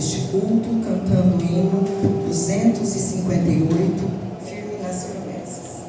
este culto cantando o hino 258, Firme nas Promessas.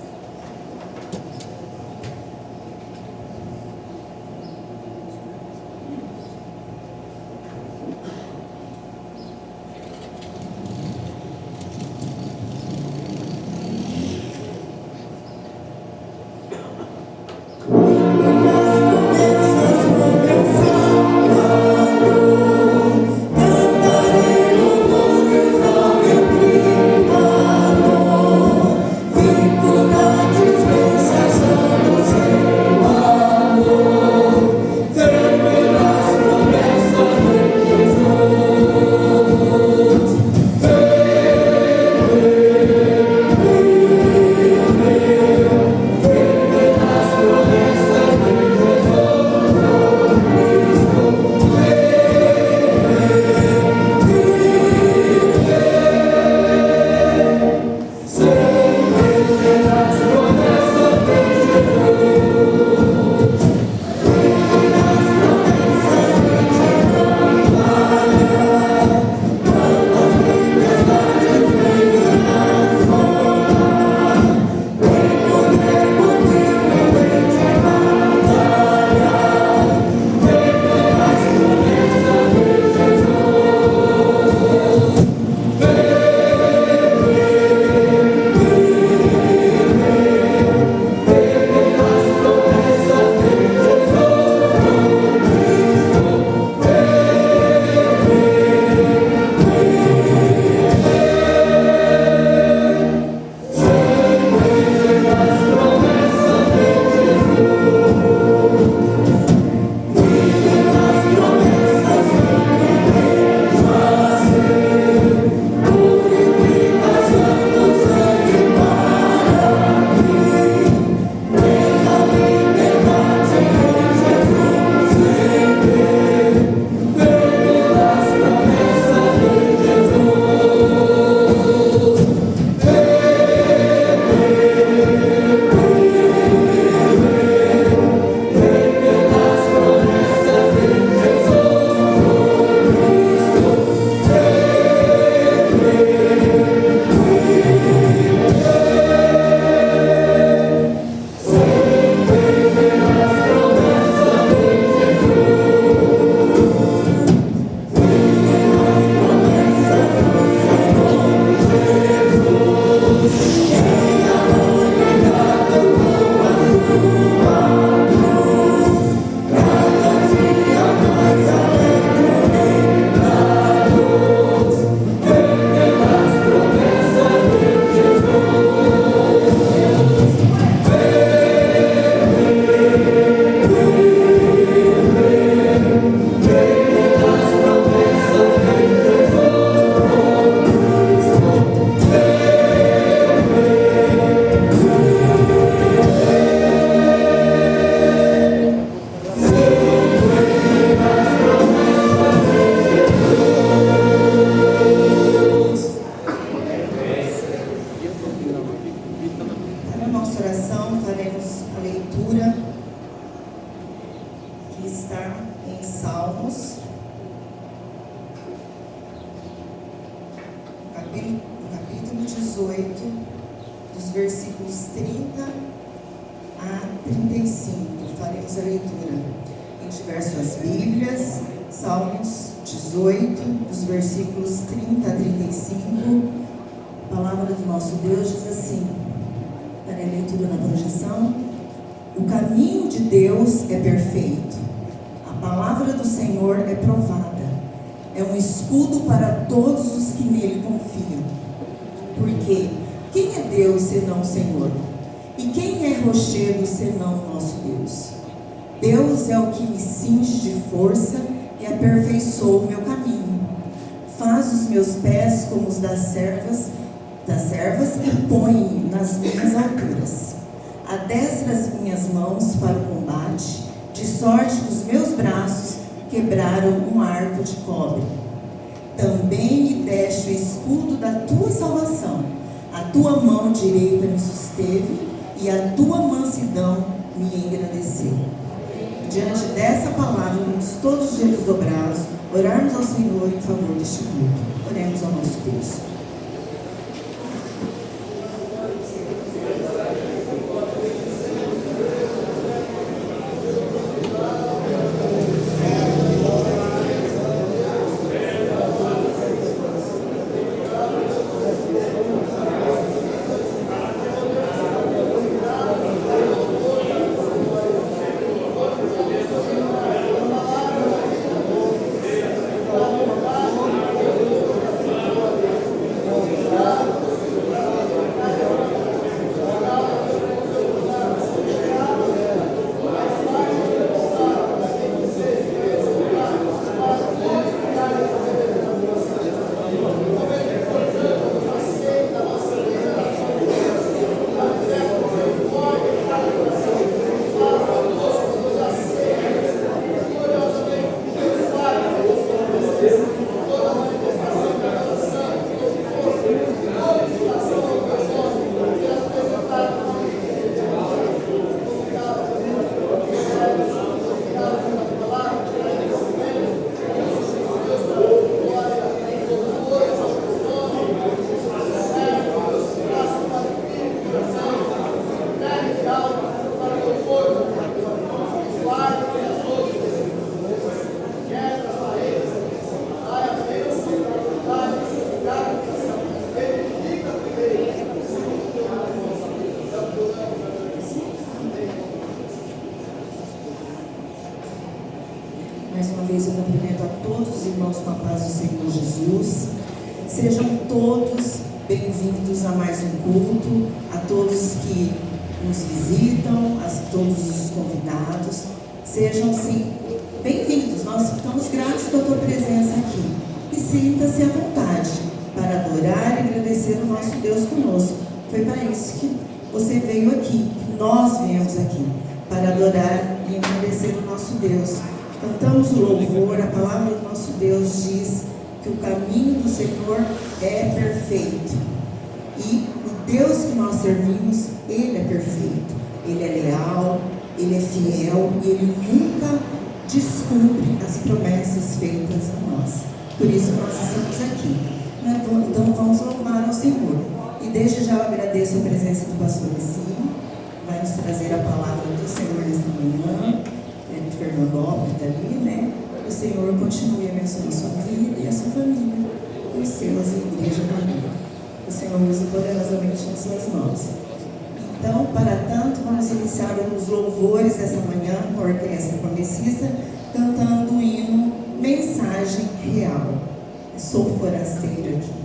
Capítulo 18, dos versículos 30 a 35. Faremos a leitura em diversas Bíblias. Salmos 18, dos versículos 30 a 35. A palavra do nosso Deus diz assim, para a leitura na projeção: o caminho de Deus é perfeito, a palavra do Senhor é provada, é um escudo para todos os que nele confiam. Porque quem é Deus senão o Senhor? E quem é rochedo senão o nosso Deus? Deus é o que me cinge de força e aperfeiçoa o meu caminho. Faz os meus pés como os das servas e põe-me nas minhas alturas. Adestra as minhas mãos para o combate, de sorte que os meus braços quebraram um arco de cobre. Também me deste o escudo da tua salvação. A tua mão direita me susteve e a tua mansidão me engrandeceu. Diante dessa palavra, vamos todos os dias dobrados, orarmos ao Senhor em favor deste culto. Oremos ao nosso Deus. Mais uma vez eu cumprimento a todos os irmãos com a paz do Senhor Jesus. Sejam todos bem-vindos a mais um culto, a todos que nos visitam, a todos os convidados. Sejam sim bem-vindos. Nós estamos gratos pela tua presença aqui. E sinta-se à vontade para adorar e agradecer o nosso Deus conosco. Foi para isso que você veio aqui, que nós viemos aqui, para adorar e agradecer o nosso Deus. Cantamos o louvor, a palavra do nosso Deus diz que o caminho do Senhor é perfeito. E o Deus que nós servimos, Ele é perfeito. Ele é leal, Ele é fiel e Ele nunca descumpre as promessas feitas a nós. Por isso nós estamos aqui. Então vamos louvar ao Senhor. E desde já eu agradeço a presença do pastor Licinho, vai nos trazer a palavra do Senhor nesta manhã. Fernandópolis ali, né? O Senhor continue abençoando a sua vida e a sua família, os seus e a igreja também. O Senhor use poderosamente nas suas mãos. Então, para tanto, vamos iniciar os louvores dessa manhã com a orquestra promessista, cantando o hino Mensagem Real. Sou forasteiro aqui.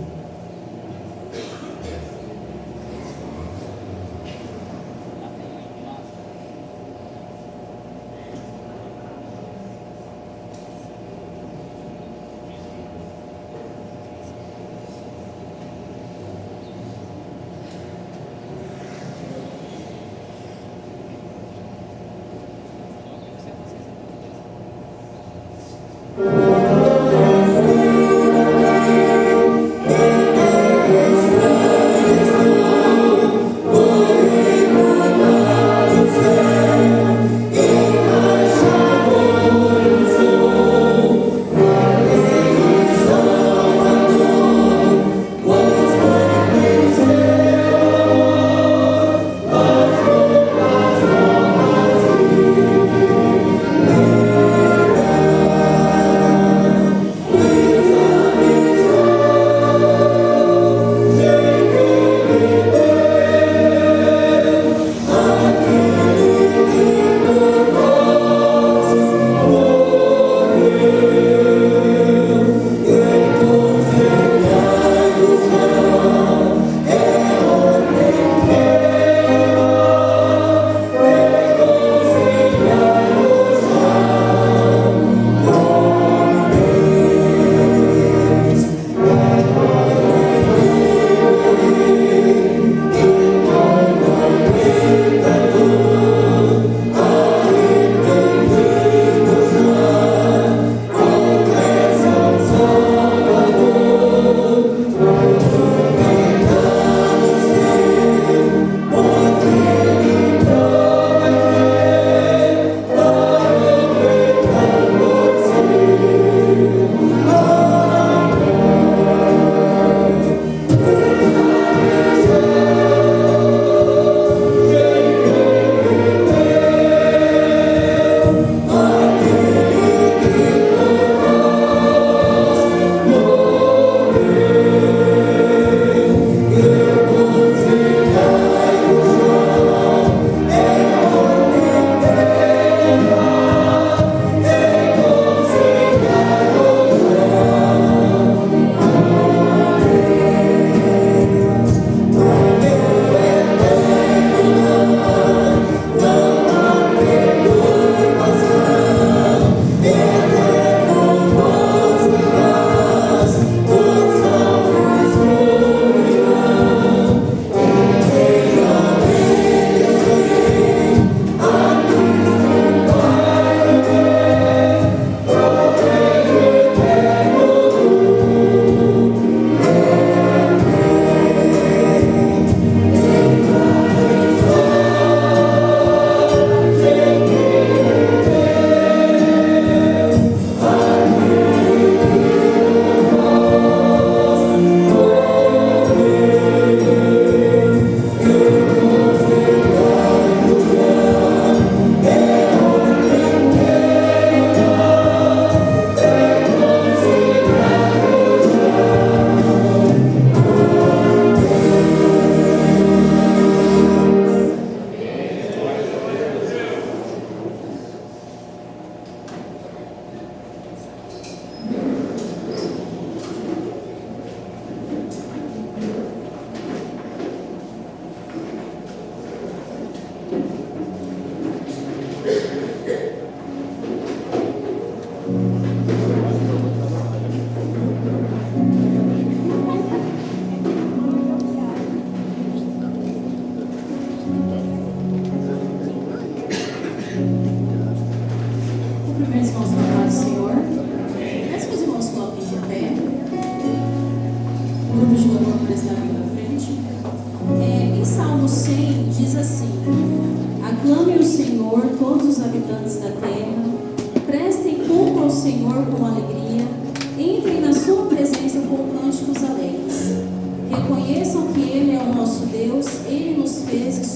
Oh,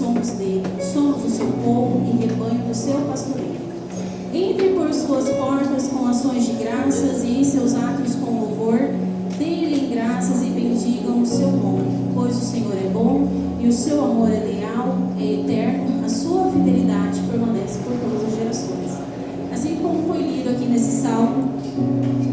somos dele, somos o seu povo e rebanho do seu pastoreio. Entrem por suas portas com ações de graças e em seus átrios com louvor. Deem-lhe graças e bendigam o seu nome, pois o Senhor é bom e o seu amor é leal, é eterno, a sua fidelidade permanece por todas as gerações. Assim como foi lido aqui nesse salmo,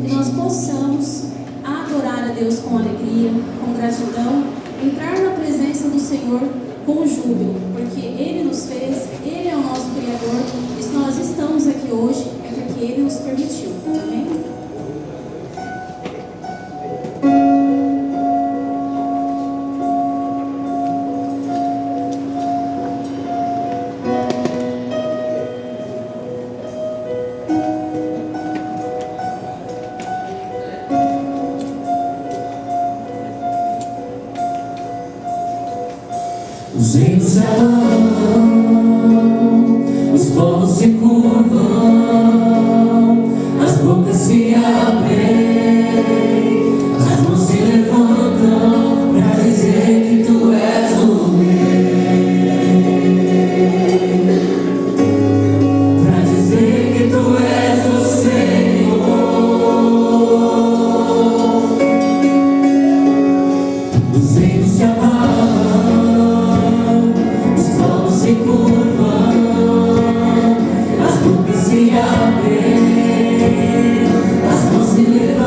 que nós possamos adorar a Deus com alegria, com gratidão, entrar na presença do Senhor com júbilo, porque Ele nos fez, Ele é o nosso Criador, e se nós estamos aqui hoje é porque Ele nos permitiu. Amém? Os reinos se abalam, os povos se curvam, as bocas se abrem, as mãos se levantam para dizer que tu és o rei, para dizer que tu és o Senhor. Os reinos se abalam, se curvam, as bocas se abrem, as mãos se levantam.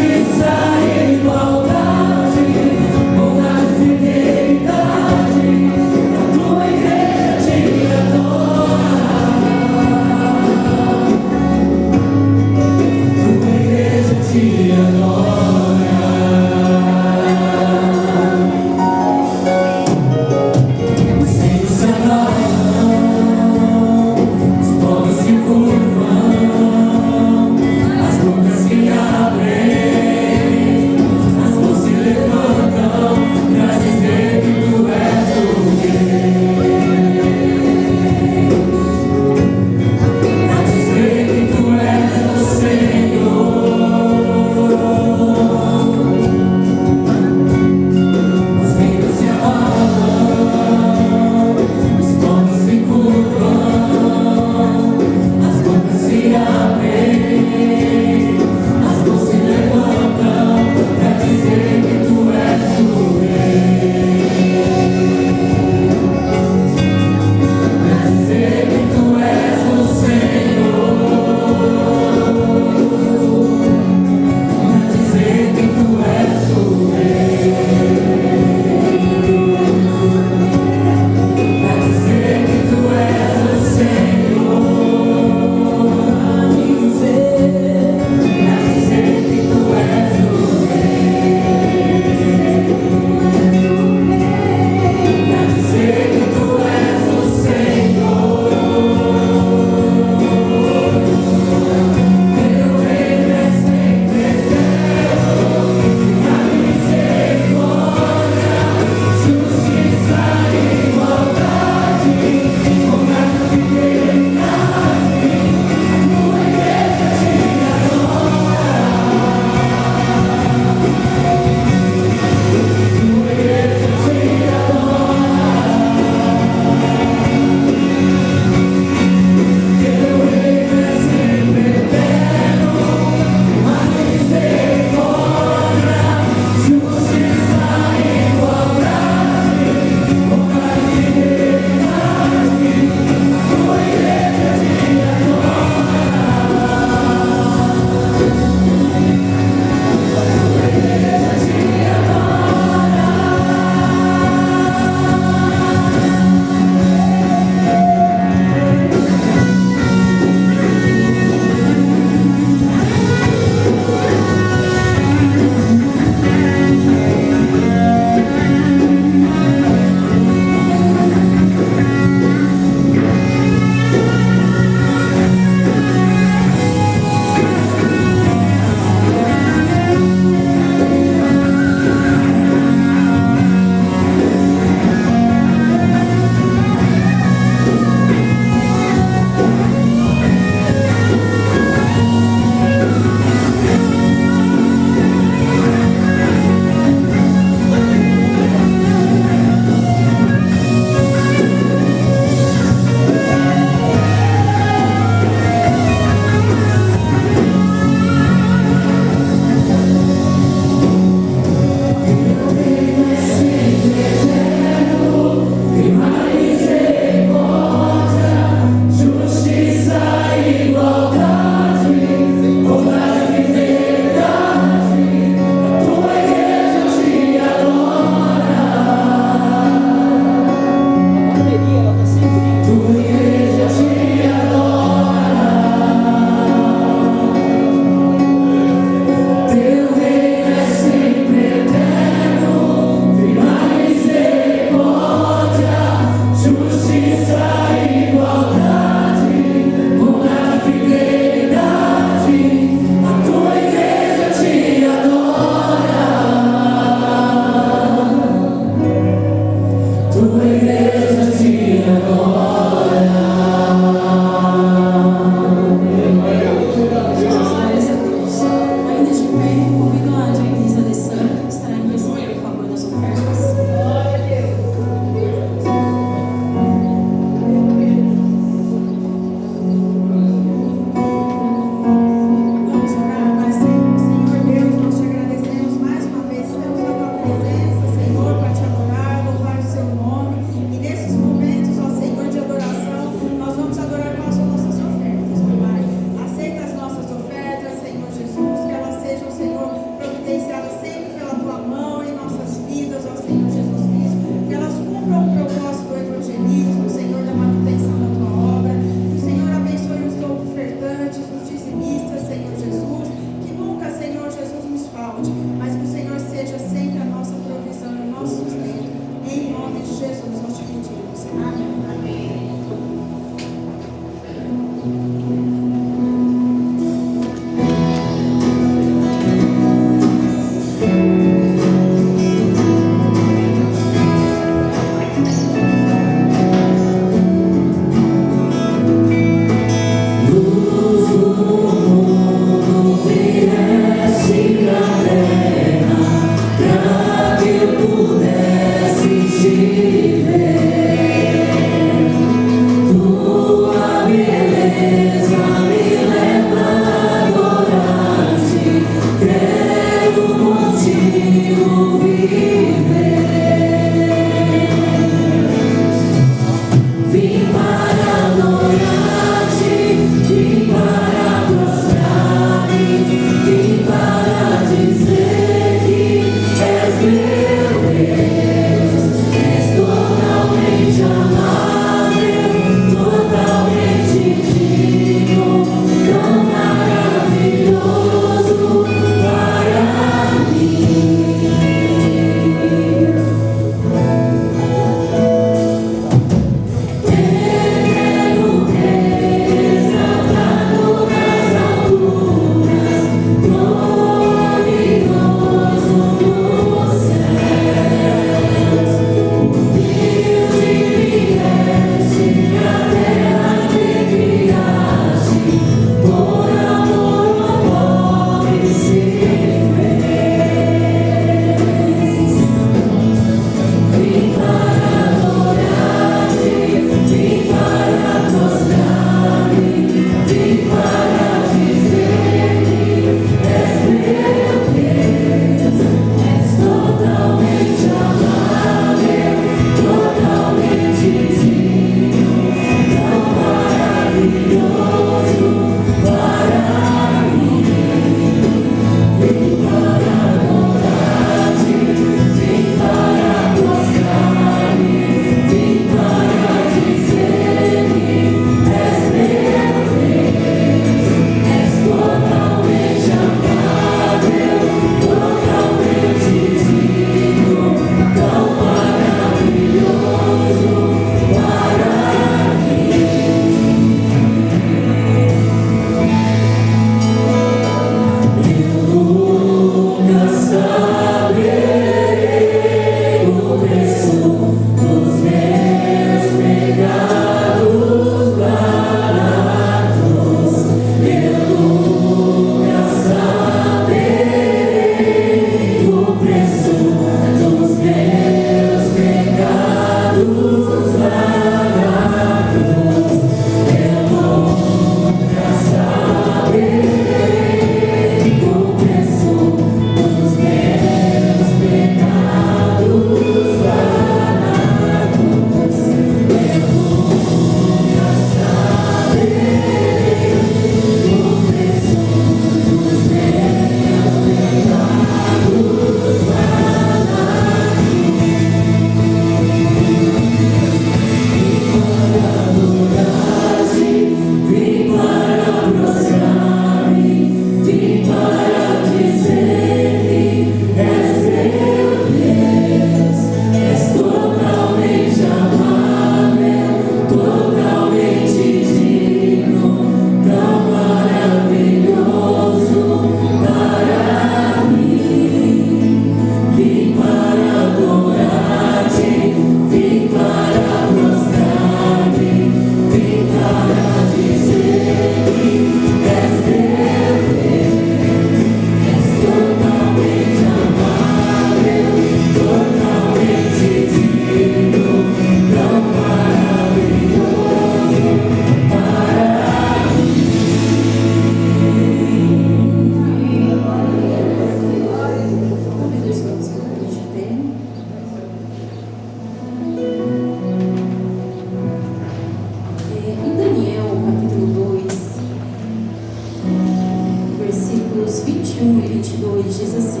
21 e 22 diz assim: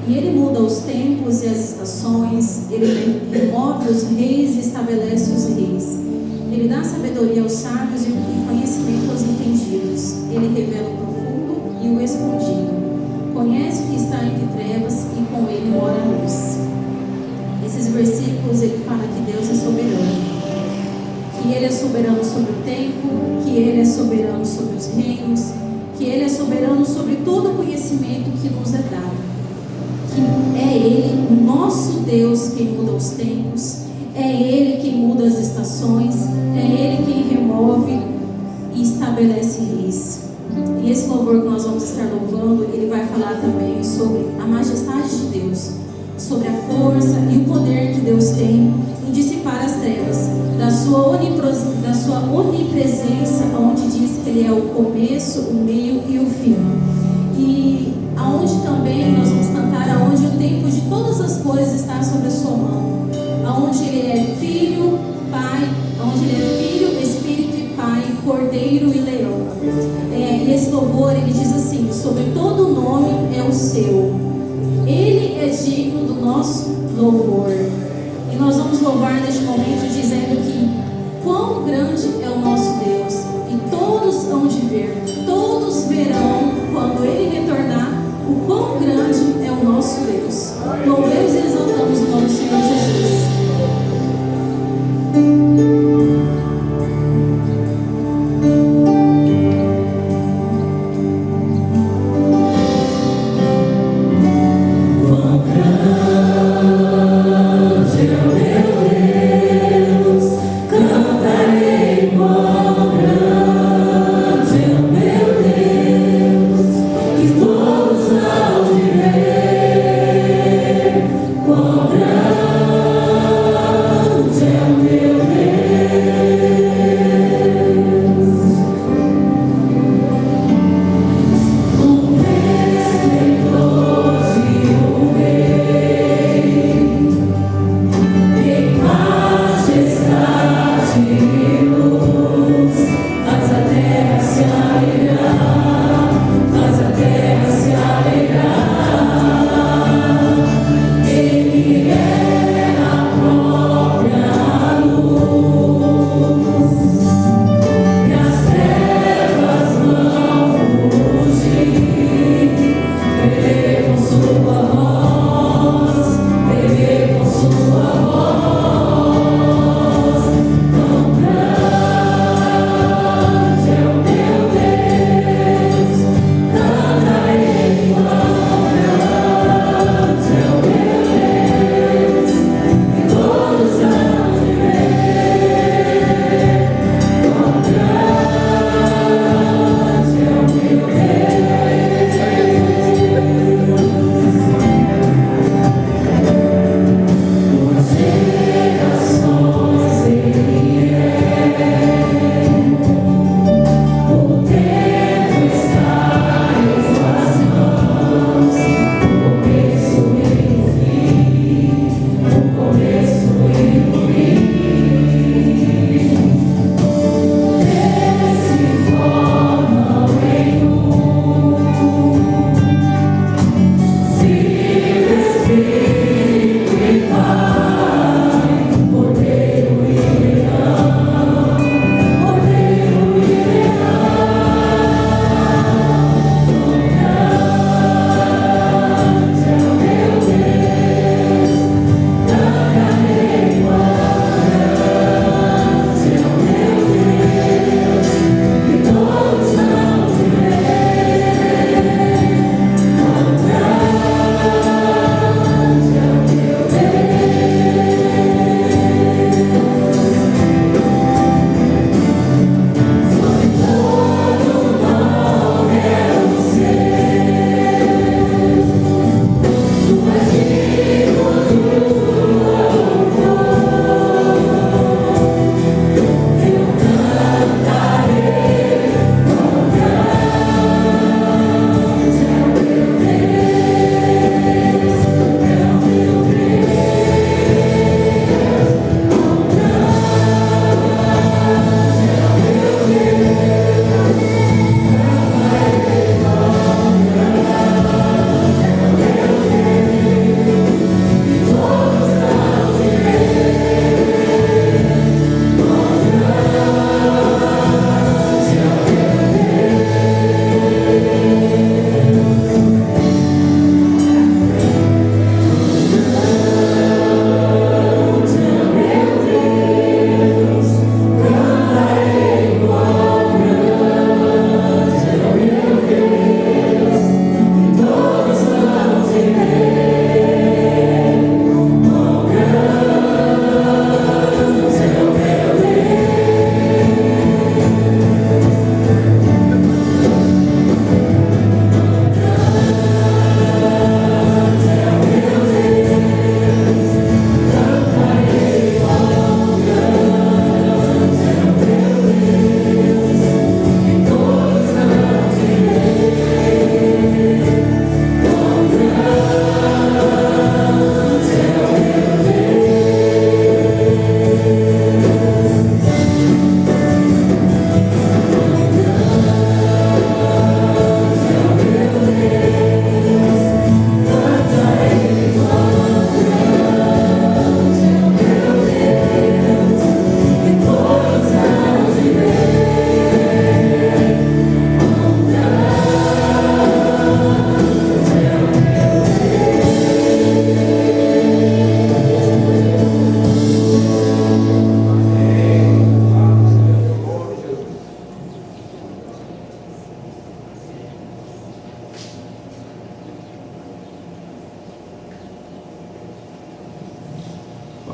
E ele muda os tempos e as estações, ele remove os reis e estabelece os reis. Ele dá sabedoria aos sábios e conhecimento aos entendidos. Ele revela o profundo e o escondido. Conhece o que está entre trevas e com ele mora a luz. Esses versículos ele fala que Deus é soberano. Que ele é soberano sobre o tempo, que ele é soberano sobre os reinos, que ele é soberano sobre todo o conhecimento que nos é dado. Que é ele, o nosso Deus, quem muda os tempos, é ele quem muda as estações, é ele quem remove e estabelece reis. E esse louvor que nós vamos estar louvando, ele vai falar também sobre a majestade de Deus, sobre a força e o poder que Deus tem em dissipar as trevas, da sua onipresença, onde diz que ele é o começo, o meio e o fim. E aonde também nós vamos cantar, aonde o tempo de todas as coisas está sobre a sua mão, aonde ele é filho, pai, aonde ele é filho, espírito e pai, cordeiro e leão. E esse louvor, ele diz assim: sobre todo nome é o seu, ele é digno do nosso louvor. E nós vamos louvar neste momento dizendo que quão grande é o nosso Deus, e todos hão de ver, todos verão quando ele retornar o quão grande é o nosso Deus. Louvemos e exaltamos o nome do Senhor Jesus. Todos hão de ver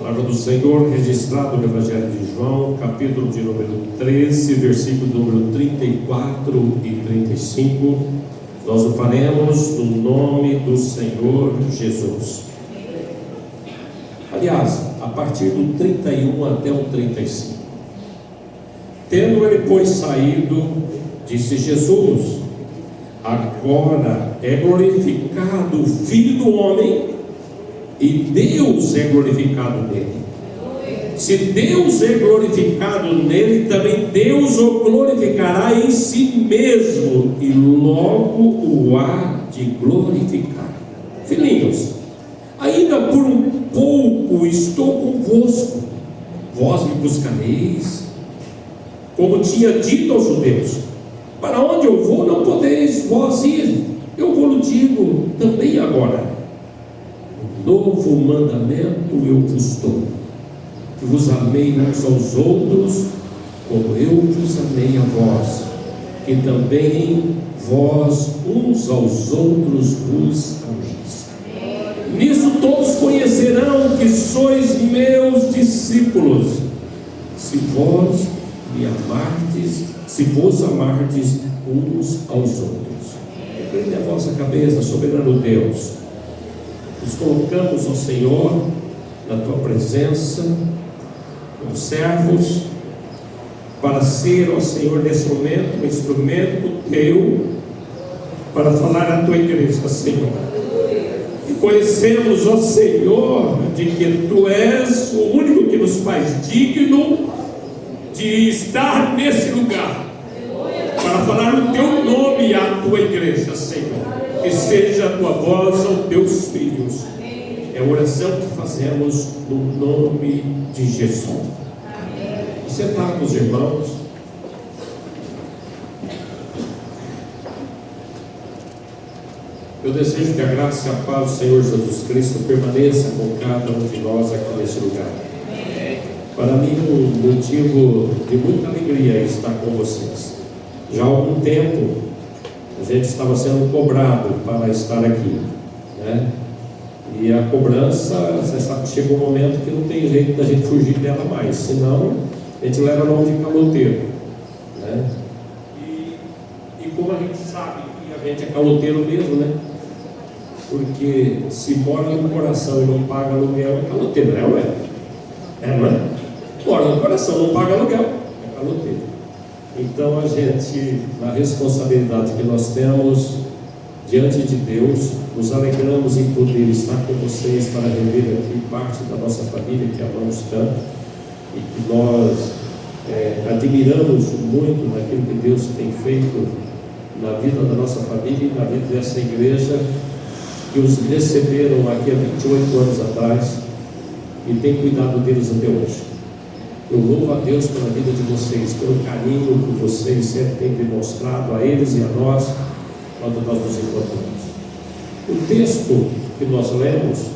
Palavra do Senhor registrada no Evangelho de João, capítulo de número 13, versículo número 34 e 35. Nós o faremos no nome do Senhor Jesus. Aliás, a partir do 31 até o 35. Tendo ele, pois, saído, disse Jesus: agora é glorificado o Filho do Homem, e Deus é glorificado nele. Se Deus é glorificado nele, também Deus o glorificará em si mesmo, e logo o há de glorificar. Filhinhos, ainda por um pouco estou convosco, vós me buscareis, como tinha dito aos judeus: para onde eu vou, não podeis vós ir. Eu vos digo também agora: novo mandamento eu vos dou, que vos amei uns aos outros, como eu vos amei a vós, que também vós uns aos outros vos ameis. Nisso todos conhecerão que sois meus discípulos, se vós me amardes, se vos amardes uns aos outros. Recline a vossa cabeça, soberano Deus. Nos colocamos, ó Senhor, na tua presença, como servos, para ser, ó Senhor, nesse momento, um instrumento teu, para falar à tua igreja, Senhor. E conhecemos, ó Senhor, de que tu és o único que nos faz digno de estar nesse lugar, para falar o teu nome à tua igreja, Senhor. Que seja a tua voz aos teus filhos. É a oração que fazemos no nome de Jesus. Sentados, irmãos. Eu desejo que a graça e a paz do Senhor Jesus Cristo permaneça com cada um de nós aqui nesse lugar. Para mim, um motivo de muita alegria é estar com vocês. Já há algum tempo a gente estava sendo cobrado para estar aqui, né? E a cobrança, você sabe que chega um momento que não tem jeito da gente fugir dela mais, senão a gente leva nome de caloteiro, né? E como a gente sabe que a gente é caloteiro mesmo, né? Porque se mora no coração e não paga aluguel, é caloteiro, não é? Não é? Mora no coração, não paga aluguel, é caloteiro. Então a gente, na responsabilidade que nós temos diante de Deus, nos alegramos em poder estar com vocês para rever aqui parte da nossa família que amamos tanto e que nós admiramos muito naquilo que Deus tem feito na vida da nossa família e na vida dessa igreja que os receberam aqui há 28 anos atrás e tem cuidado deles até hoje. Eu louvo a Deus pela vida de vocês, pelo carinho que vocês sempre têm demonstrado a eles e a nós, quando nós nos encontramos. O texto que nós lemos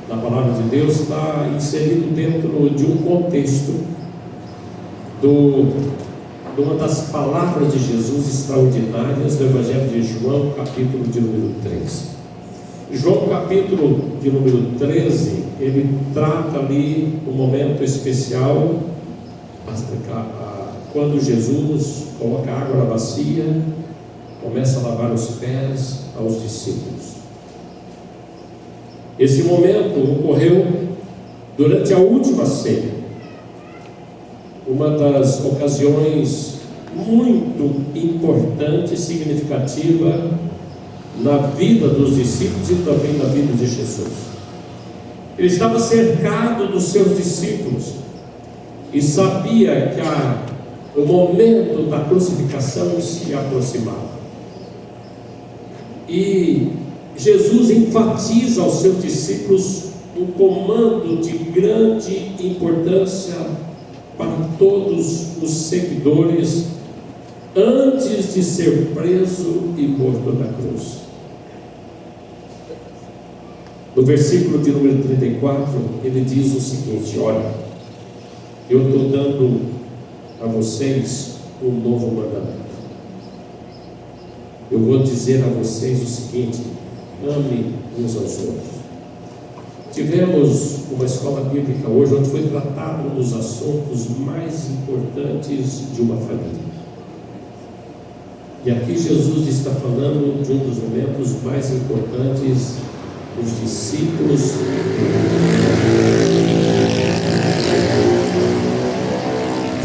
na palavra de Deus está inserido dentro de um contexto de uma das palavras de Jesus extraordinárias do Evangelho de João, capítulo de número 3. João, capítulo de número 13, ele trata ali um momento especial, quando Jesus coloca água na bacia, começa a lavar os pés aos discípulos. Esse momento ocorreu durante a última ceia, uma das ocasiões muito importante e significativa na vida dos discípulos e também na vida de Jesus. Ele estava cercado dos seus discípulos e sabia que o momento da crucificação se aproximava. E Jesus enfatiza aos seus discípulos um comando de grande importância para todos os seguidores antes de ser preso e morto na cruz. No versículo de número 34, ele diz o seguinte: olha, eu estou dando a vocês um novo mandamento. Eu vou dizer a vocês o seguinte: amem uns aos outros. Tivemos uma escola bíblica hoje onde foi tratado um dos assuntos mais importantes de uma família. E aqui Jesus está falando de um dos momentos mais importantes dos discípulos.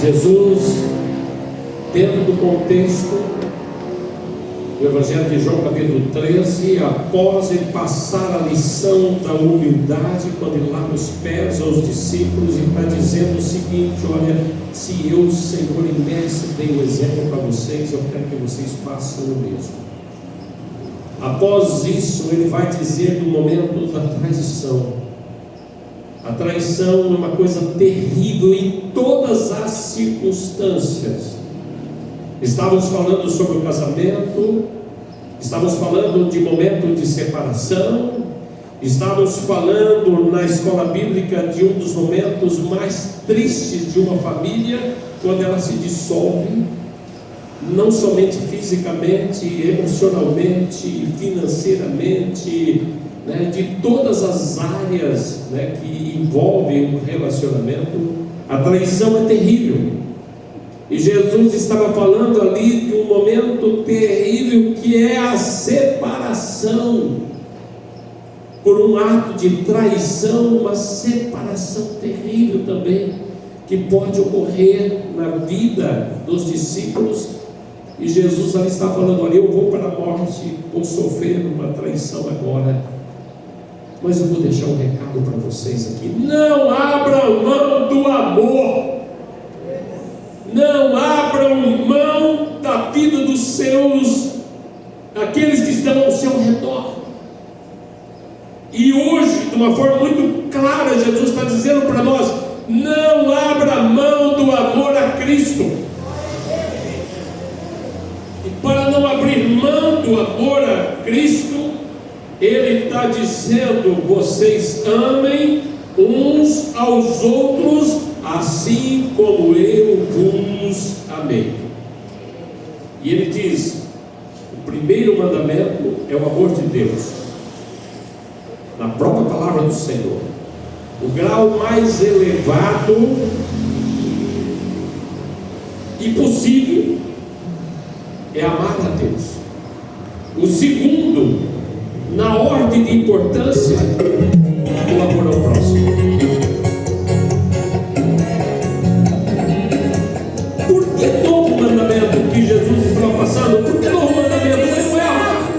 Jesus, dentro do contexto do Evangelho de João, capítulo 13, após ele passar a lição da humildade, quando ele lava os pés aos discípulos, e está dizendo o seguinte: olha, se eu, Senhor e Mestre, dei um exemplo para vocês, eu quero que vocês façam o mesmo. Após isso, ele vai dizer do momento da traição. A traição é uma coisa terrível em todas as circunstâncias. Estávamos falando sobre o casamento, estávamos falando de momento de separação, estávamos falando na escola bíblica de um dos momentos mais tristes de uma família, quando ela se dissolve, não somente fisicamente, emocionalmente, financeiramente, né, de todas as áreas, né, que envolvem um relacionamento. A traição é terrível. E Jesus estava falando ali de um momento terrível, que é a separação. Por um ato de traição, uma separação terrível também, que pode ocorrer na vida dos discípulos. E Jesus ali está falando: olha, eu vou para a morte, vou sofrer uma traição agora, mas eu vou deixar um recado para vocês aqui: não abram mão do amor. Não abram mão da vida dos seus, aqueles que estão ao seu redor. E hoje, de uma forma muito clara, Jesus está dizendo para nós: não abra mão do amor a Cristo. E para não abrir mão do amor a Cristo, Ele está dizendo: vocês amem uns aos outros, assim como eu vos amei. E ele diz: o primeiro mandamento é o amor de Deus, na própria palavra do Senhor. O grau mais elevado e possível é amar a Deus. O segundo, na ordem de importância, o amor ao próximo. Que Jesus estava passando, porque novo mandamento não é amar.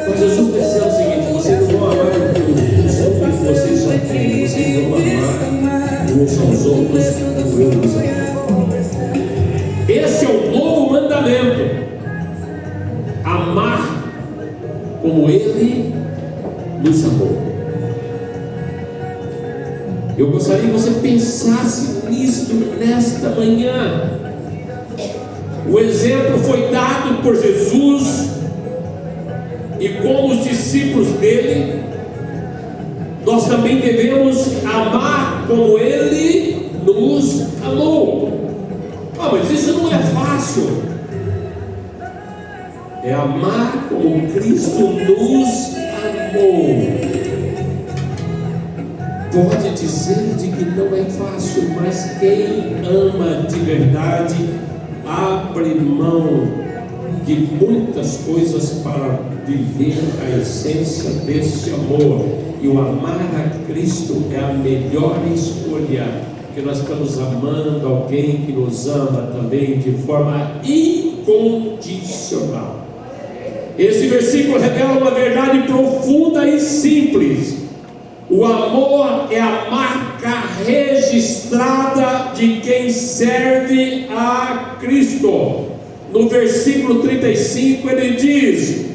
Mas Jesus está dizendo o seguinte: vocês não vão amar os outros que vocês já têm, vocês vão amar uns aos outros como eu os amo. Esse é o novo mandamento: amar como Ele nos amou. Eu gostaria que você pensasse nisso nesta manhã. O exemplo foi dado por Jesus, e como os discípulos dele, nós também devemos amar como Ele nos amou. Mas isso não é fácil. É amar como Cristo nos amou. Pode dizer de que não é fácil, mas quem ama de verdade abre mão de muitas coisas para viver a essência desse amor. E o amar a Cristo é a melhor escolha, porque nós estamos amando alguém que nos ama também de forma incondicional. Esse versículo revela uma verdade profunda e simples: o amor é a marca registrada de quem serve a Cristo. No versículo 35 ele diz: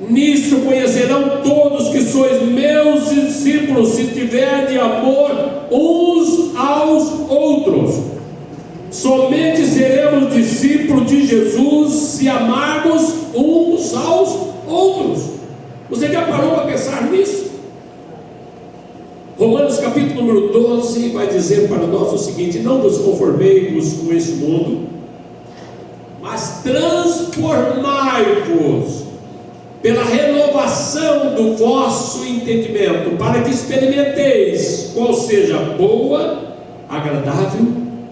nisso conhecerão todos que sois meus discípulos, se tiverem amor uns aos outros. Somente seremos discípulos de Jesus se amarmos uns aos outros. Você já parou para pensar nisso? Romanos capítulo número 12 vai dizer para nós o seguinte: não vos conformeis com este mundo, mas transformai-vos pela renovação do vosso entendimento, para que experimenteis qual seja a boa, agradável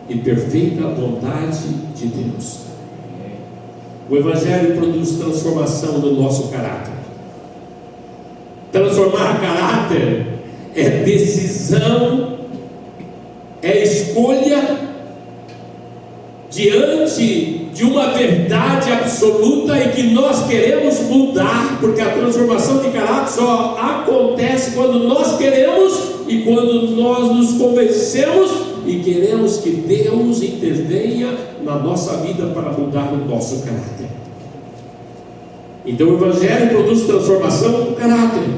e perfeita vontade de Deus. O Evangelho produz transformação no nosso caráter. Transformar caráter é decisão, é escolha diante de uma verdade absoluta e que nós queremos mudar, porque a transformação de caráter só acontece quando nós queremos e quando nós nos convencemos e queremos que Deus intervenha na nossa vida para mudar o nosso caráter. Então o Evangelho produz transformação no caráter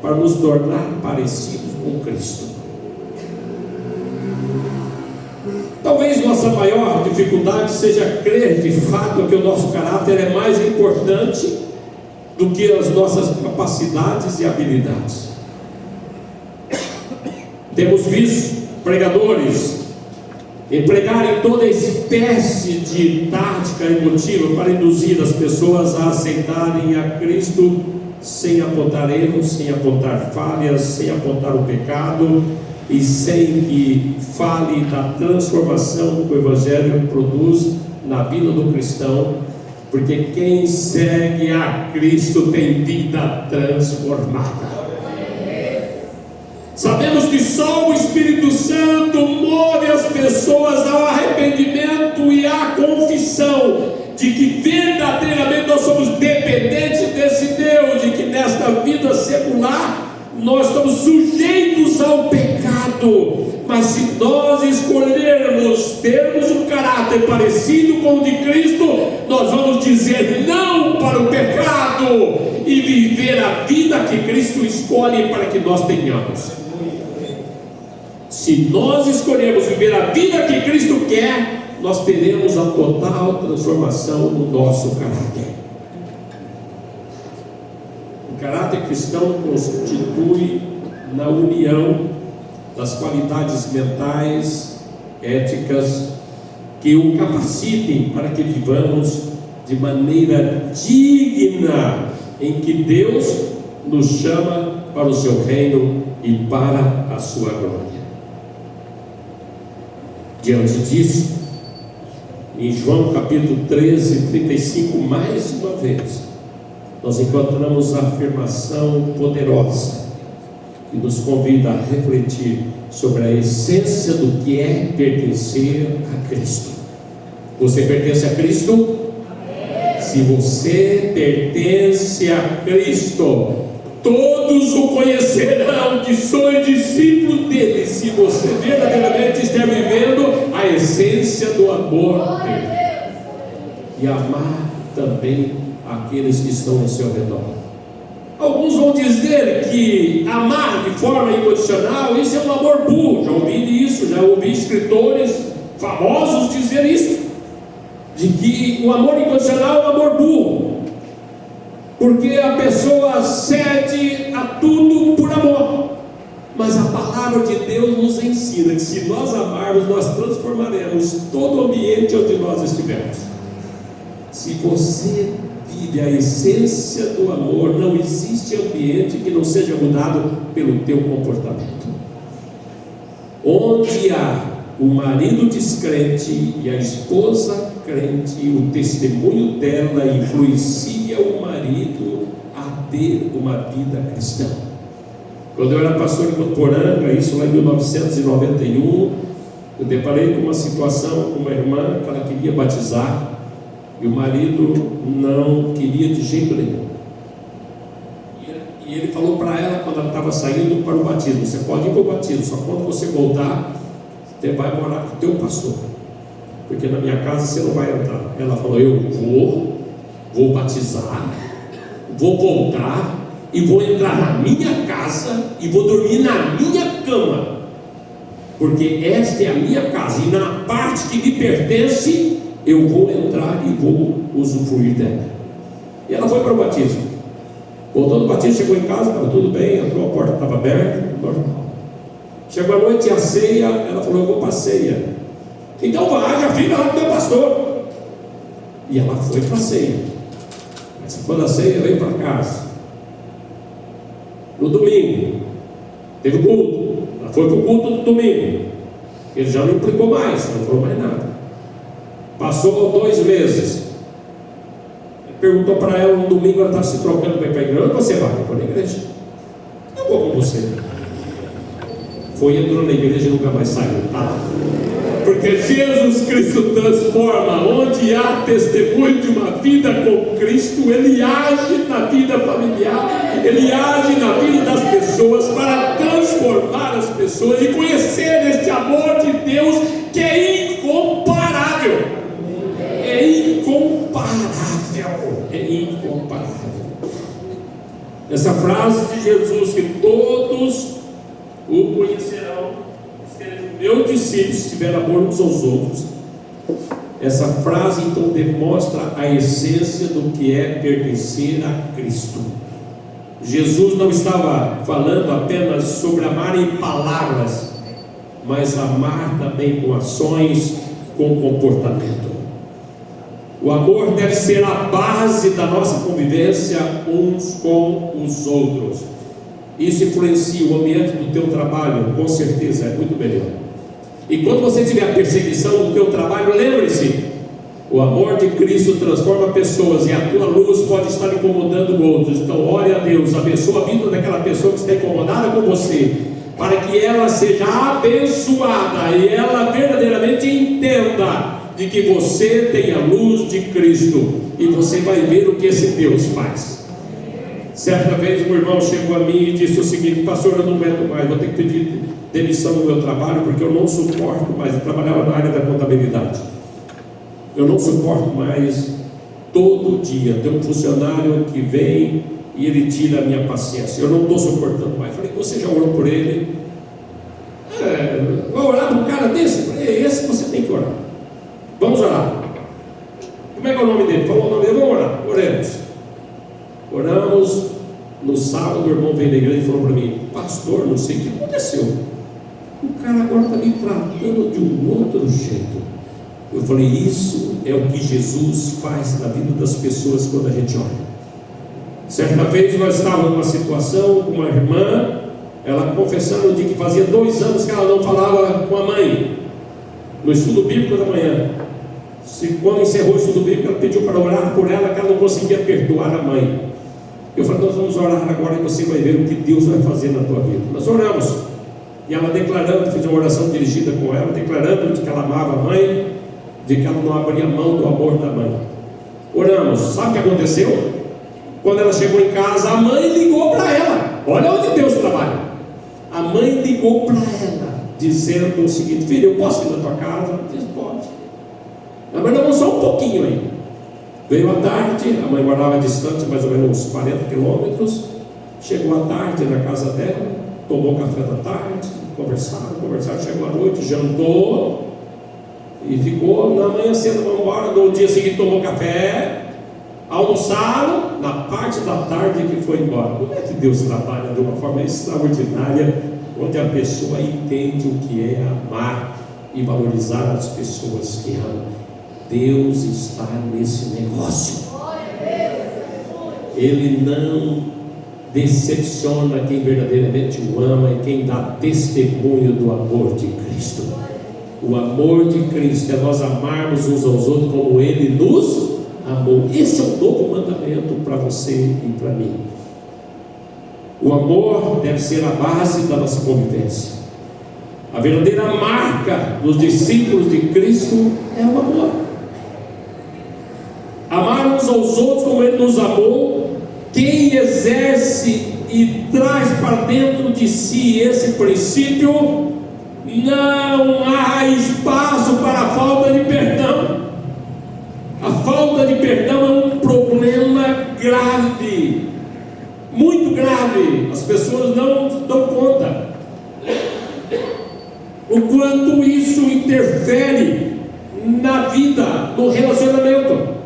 para nos tornar parecidos com Cristo. Talvez nossa maior dificuldade seja crer de fato que o nosso caráter é mais importante do que as nossas capacidades e habilidades. Temos visto pregadores empregarem toda espécie de tática emotiva para induzir as pessoas a aceitarem a Cristo sem apontar erros, sem apontar falhas, sem apontar o pecado e sem que fale da transformação que o Evangelho produz na vida do cristão, porque quem segue a Cristo tem vida transformada. Sabemos que só o Espírito Santo move as pessoas ao arrependimento e à confissão de que verdadeiramente nós somos dependentes desse Deus, e que nesta vida secular nós estamos sujeitos ao pecado. Mas se nós escolhermos termos um caráter parecido com o de Cristo, nós vamos dizer não para o pecado e viver a vida que Cristo escolhe para que nós tenhamos. Se nós escolhermos viver a vida que Cristo quer, nós teremos a total transformação no nosso caráter. O caráter cristão constitui na união das qualidades mentais, éticas, que o capacitem para que vivamos de maneira digna em que Deus nos chama para o seu reino e para a sua glória. Diante disso, em João capítulo 13, 35, mais uma vez, nós encontramos a afirmação poderosa que nos convida a refletir sobre a essência do que é pertencer a Cristo. Você pertence a Cristo? Amém. Se você pertence a Cristo, todos o conhecerão que sois discípulos dele, se você verdadeiramente estiver vivendo a essência do amor dele e amar também aqueles que estão ao seu redor. Alguns vão dizer que amar de forma incondicional, isso é um amor puro. Já ouvi isso, já ouvi escritores famosos dizer isso, de que o amor incondicional é um amor puro, porque a pessoa cede a tudo por amor. Mas a palavra de Deus nos ensina que se nós amarmos, nós transformaremos todo o ambiente onde nós estivermos. Se você vive a essência do amor, não existe ambiente que não seja mudado pelo teu comportamento. Onde há o marido descrente e a esposa crente, o testemunho dela influencia o marido a ter uma vida cristã. Quando eu era pastor em Votuporanga, isso lá em 1991, eu deparei com uma situação com uma irmã que ela queria batizar e o marido não queria de jeito nenhum. E ele falou para ela, quando ela estava saindo para o batismo: você pode ir para o batismo, só quando você voltar, você vai morar com o teu pastor, porque na minha casa você não vai entrar. Ela falou: eu vou batizar, vou voltar e vou entrar na minha casa e vou dormir na minha cama, porque esta é a minha casa e na parte que me pertence eu vou entrar e vou usufruir dela. E ela foi para o batismo. Voltou do batismo, chegou em casa, estava tudo bem, entrou, a porta estava aberta, normal. Chegou a noite e a ceia, ela falou: eu vou para a ceia. Então vai, já fica lá com o teu pastor. E ela foi para a ceia. participou da ceia, veio para casa. No domingo, teve culto. Ela foi para o culto do domingo. Ele já não implicou mais, não falou mais nada. Passou 2 meses. Ele perguntou para ela no domingo, ela estava se trocando para ir para a igreja. Onde você vai? Eu vou na igreja. Eu vou com você. Foi, entrou na igreja e nunca mais saiu. Tá? Porque Jesus Cristo transforma. Onde há testemunho de uma vida com Cristo, Ele age na vida familiar, Ele age na vida das pessoas para transformar as pessoas e conhecer este amor de Deus que é incomparável. É incomparável. É incomparável. Essa frase de Jesus, que todos o conhecerão, meus discípulos, se tiver amor uns aos outros. Essa frase então demonstra a essência do que é pertencer a Cristo. Jesus não estava falando apenas sobre amar em palavras, mas amar também com ações, com comportamento. O amor deve ser a base da nossa convivência uns com os outros. Isso influencia o ambiente do teu trabalho, com certeza é muito melhor. E quando você tiver a perseguição do teu trabalho, lembre-se, o amor de Cristo transforma pessoas e a tua luz pode estar incomodando outros. Então ore a Deus, abençoa a vida daquela pessoa que está incomodada com você, para que ela seja abençoada e ela verdadeiramente entenda de que você tem a luz de Cristo e você vai ver o que esse Deus faz. Certa vez um irmão chegou a mim e disse o seguinte: pastor, eu não aguento mais, vou ter que pedir demissão do meu trabalho porque eu não suporto mais. Eu trabalhava na área da contabilidade. Eu não suporto mais todo dia ter um funcionário que vem e ele tira a minha paciência. Eu não estou suportando mais. Falei: você já orou por ele? Vai orar por um cara desse? Falei: esse você tem que orar. Vamos orar. Como é que é o nome dele? Falou o nome dele, vamos orar. Oremos. Oramos. No sábado o irmão veio na igreja e falou para mim: pastor, não sei o que aconteceu, o cara agora está me tratando de um outro jeito. Eu falei: isso é o que Jesus faz na vida das pessoas quando a gente olha. Certa vez nós estávamos numa situação com uma irmã, ela confessando de que fazia 2 anos que ela não falava com a mãe, no estudo bíblico da manhã. Quando encerrou o estudo bíblico, ela pediu para orar por ela, que ela não conseguia perdoar a mãe. Eu falei: nós vamos orar agora e você vai ver o que Deus vai fazer na tua vida. Nós oramos, e ela declarando, fiz uma oração dirigida com ela, declarando de que ela amava a mãe, de que ela não abria mão do amor da mãe. Oramos. Sabe o que aconteceu? Quando ela chegou em casa, a mãe ligou para ela. Olha onde Deus trabalha. A mãe ligou para ela, dizendo o seguinte: filho, eu posso ir na tua casa? Ela disse: pode. Mas nós vamos só um pouquinho aí. Veio à tarde, a mãe morava distante, mais ou menos uns 40 quilômetros. Chegou à tarde na casa dela, tomou café da tarde, conversaram, chegou à noite, jantou e ficou. Na manhã cedo, vamos embora. No dia seguinte tomou café, almoçaram, na parte da tarde que foi embora. Como é que Deus trabalha de uma forma extraordinária, onde a pessoa entende o que é amar e valorizar as pessoas que amam. Deus está nesse negócio. Ele não decepciona quem verdadeiramente o ama e quem dá testemunho do amor de Cristo. O amor de Cristo é nós amarmos uns aos outros como Ele nos amor. Esse é o novo mandamento para você e para mim. O amor deve ser a base da nossa convivência. A verdadeira marca dos discípulos de Cristo é o amor. Amar uns aos outros como Ele nos amou. Quem exerce e traz para dentro de si esse princípio, não há espaço para a falta de perdão. A falta de perdão é um problema grave, muito grave. As pessoas não dão conta o quanto isso interfere na vida, no relacionamento.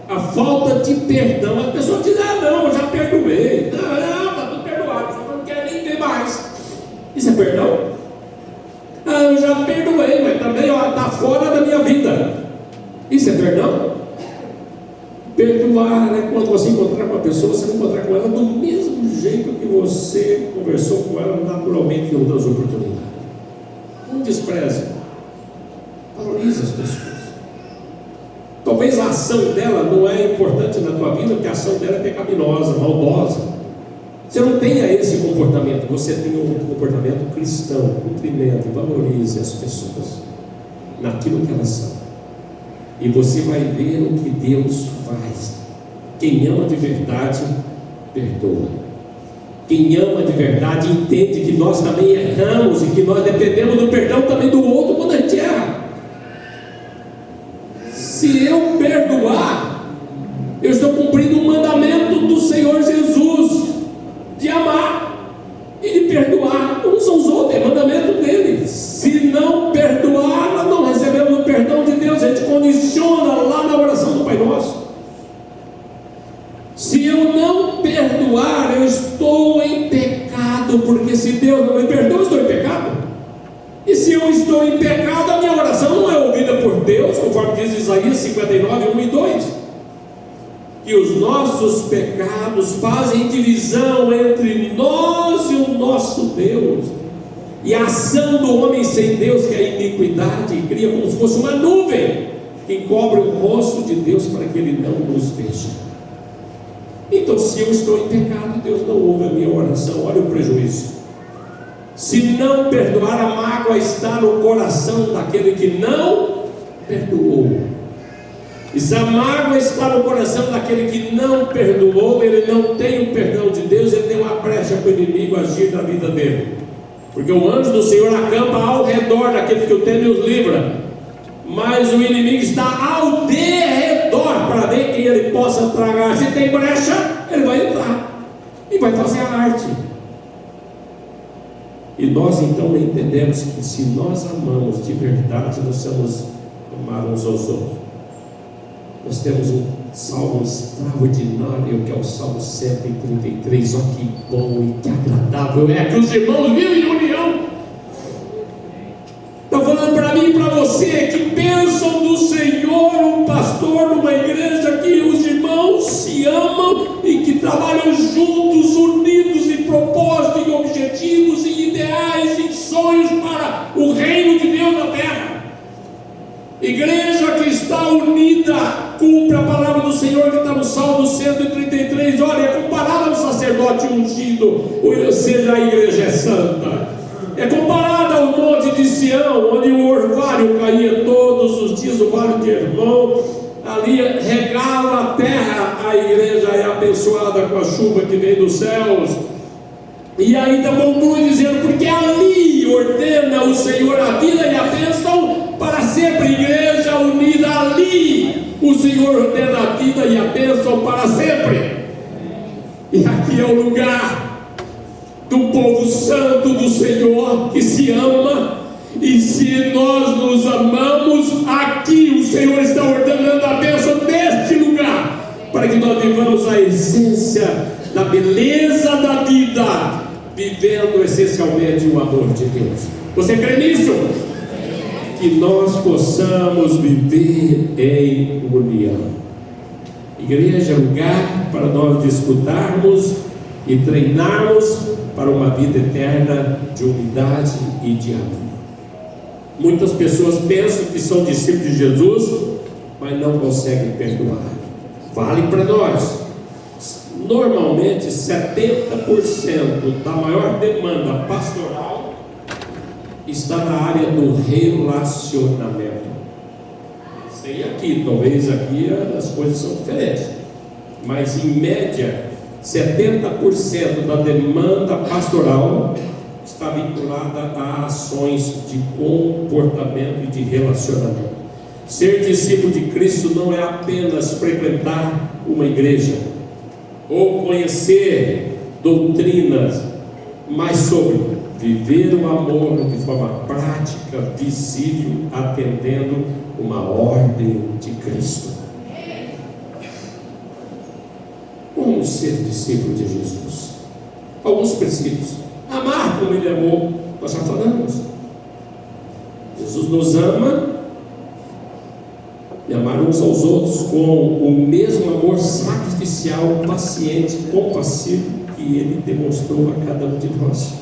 A falta de perdão. As pessoas dizem: ah, não, eu já perdoei. Não, está tudo perdoado, eu não quero nem ver mais. Isso é perdão? Ah, eu já perdoei, mas também está fora da minha vida. Isso é perdão? Perdoar é quando você encontrar com a pessoa, você vai encontrar com ela do mesmo jeito que você conversou com ela naturalmente em outras oportunidades. Não despreze, valorize as pessoas. Talvez a ação dela não é importante na tua vida, porque a ação dela é pecaminosa, maldosa. Você não tenha esse comportamento, você tem um comportamento cristão. Cumprimente, valorize as pessoas naquilo que elas são, e você vai ver o que Deus faz. Quem ama de verdade, perdoa. Quem ama de verdade entende que nós também erramos e que nós dependemos do perdão também do outro quando a gente erra. Se eu perdoar, eu estou cumprindo o mandamento do Senhor Jesus de amar e de perdoar uns aos outros, é mandamento dele. Se não perdoar, nós não recebemos o perdão de Deus. A gente condiciona lá na oração do Pai Nosso. Se eu não perdoar, eu estou em pecado, porque se Deus não me perdoa, eu estou em pecado. E se eu estou em pecado, a minha oração não é ouvida por Deus, conforme diz Isaías 59, 1 e 2. Que os nossos pecados fazem divisão entre nós e o nosso Deus. E a ação do homem sem Deus, que é a iniquidade, cria como se fosse uma nuvem que encobre o rosto de Deus para que Ele não nos veja. Então, se eu estou em pecado, Deus não ouve a minha oração. Olha o prejuízo. Se não perdoar, a mágoa está no coração daquele que não perdoou. E se a mágoa está no coração daquele que não perdoou, ele não tem o perdão de Deus, ele tem uma brecha para o inimigo agir na vida dele. Porque o anjo do Senhor acampa ao redor daqueles que o temem e os livra, mas o inimigo está ao derredor para ver quem ele possa tragar. Se tem brecha, ele vai entrar e vai fazer a arte. E nós então entendemos que se nós amamos de verdade, nós vamos amar uns aos outros. Nós temos um salmo extraordinário, que é o Salmo 133. Olha que bom e que agradável é que os irmãos vivem em união. Está falando para mim e para você que pensam do Senhor, um pastor numa igreja que os irmãos se amam e que trabalham juntos, unidos em propósitos, em objetivos, em ideais, em sonhos para o reino de Deus na terra. Igreja que está unida, cumpre a palavra do Senhor que está no Salmo 133. Olha, é comparada ao sacerdote ungido, ou seja, a igreja é santa. É comparada ao monte de Sião, onde o orvalho caía todos os dias, o vale de Hermon, ali regava a terra. A igreja é abençoada com a chuva que vem dos céus. E ainda conclui dizendo: porque ali ordena o Senhor a vida e a bênção para sempre. Igreja unida, ali o Senhor ordena a vida e a bênção para sempre. E aqui é o lugar do povo santo do Senhor que se ama. E se nós nos amamos, aqui o Senhor está ordenando a bênção neste lugar, para que nós vivamos a essência da beleza da vida, vivendo essencialmente o amor de Deus. Você crê nisso? Que nós possamos viver em união. Igreja é lugar para nós disputarmos e treinarmos para uma vida eterna de unidade e de amor. Muitas pessoas pensam que são discípulos de Jesus, mas não conseguem perdoar. Vale para nós. Normalmente 70% da maior demanda pastoral está na área do relacionamento. Sei aqui, talvez aqui as coisas são diferentes, mas em média 70% da demanda pastoral está vinculada a ações de comportamento e de relacionamento. Ser discípulo de Cristo não é apenas frequentar uma igreja ou conhecer doutrinas, mas sobre viver o amor de forma prática, visível, atendendo uma ordem de Cristo. Como ser discípulo de Jesus? Alguns princípios. Amar como Ele amou, nós já falamos. Jesus nos ama e amar uns aos outros com o mesmo amor sacrificial, paciente, compassivo que Ele demonstrou a cada um de nós.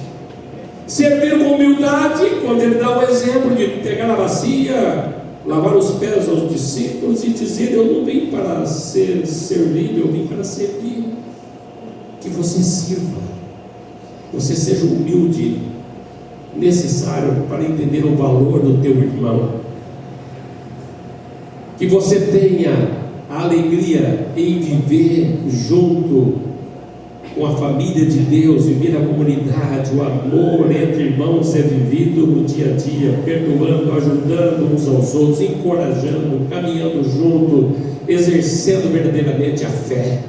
Servir com humildade, quando Ele dá o exemplo de pegar a bacia, lavar os pés aos discípulos e dizer: eu não vim para ser servido, eu vim para servir. Que você sirva, você seja humilde, necessário para entender o valor do teu irmão. Que você tenha a alegria em viver junto com a família de Deus, viver a comunidade, o amor entre irmãos é vivido no dia a dia, perdoando, ajudando uns aos outros, encorajando, caminhando junto, exercendo verdadeiramente a fé.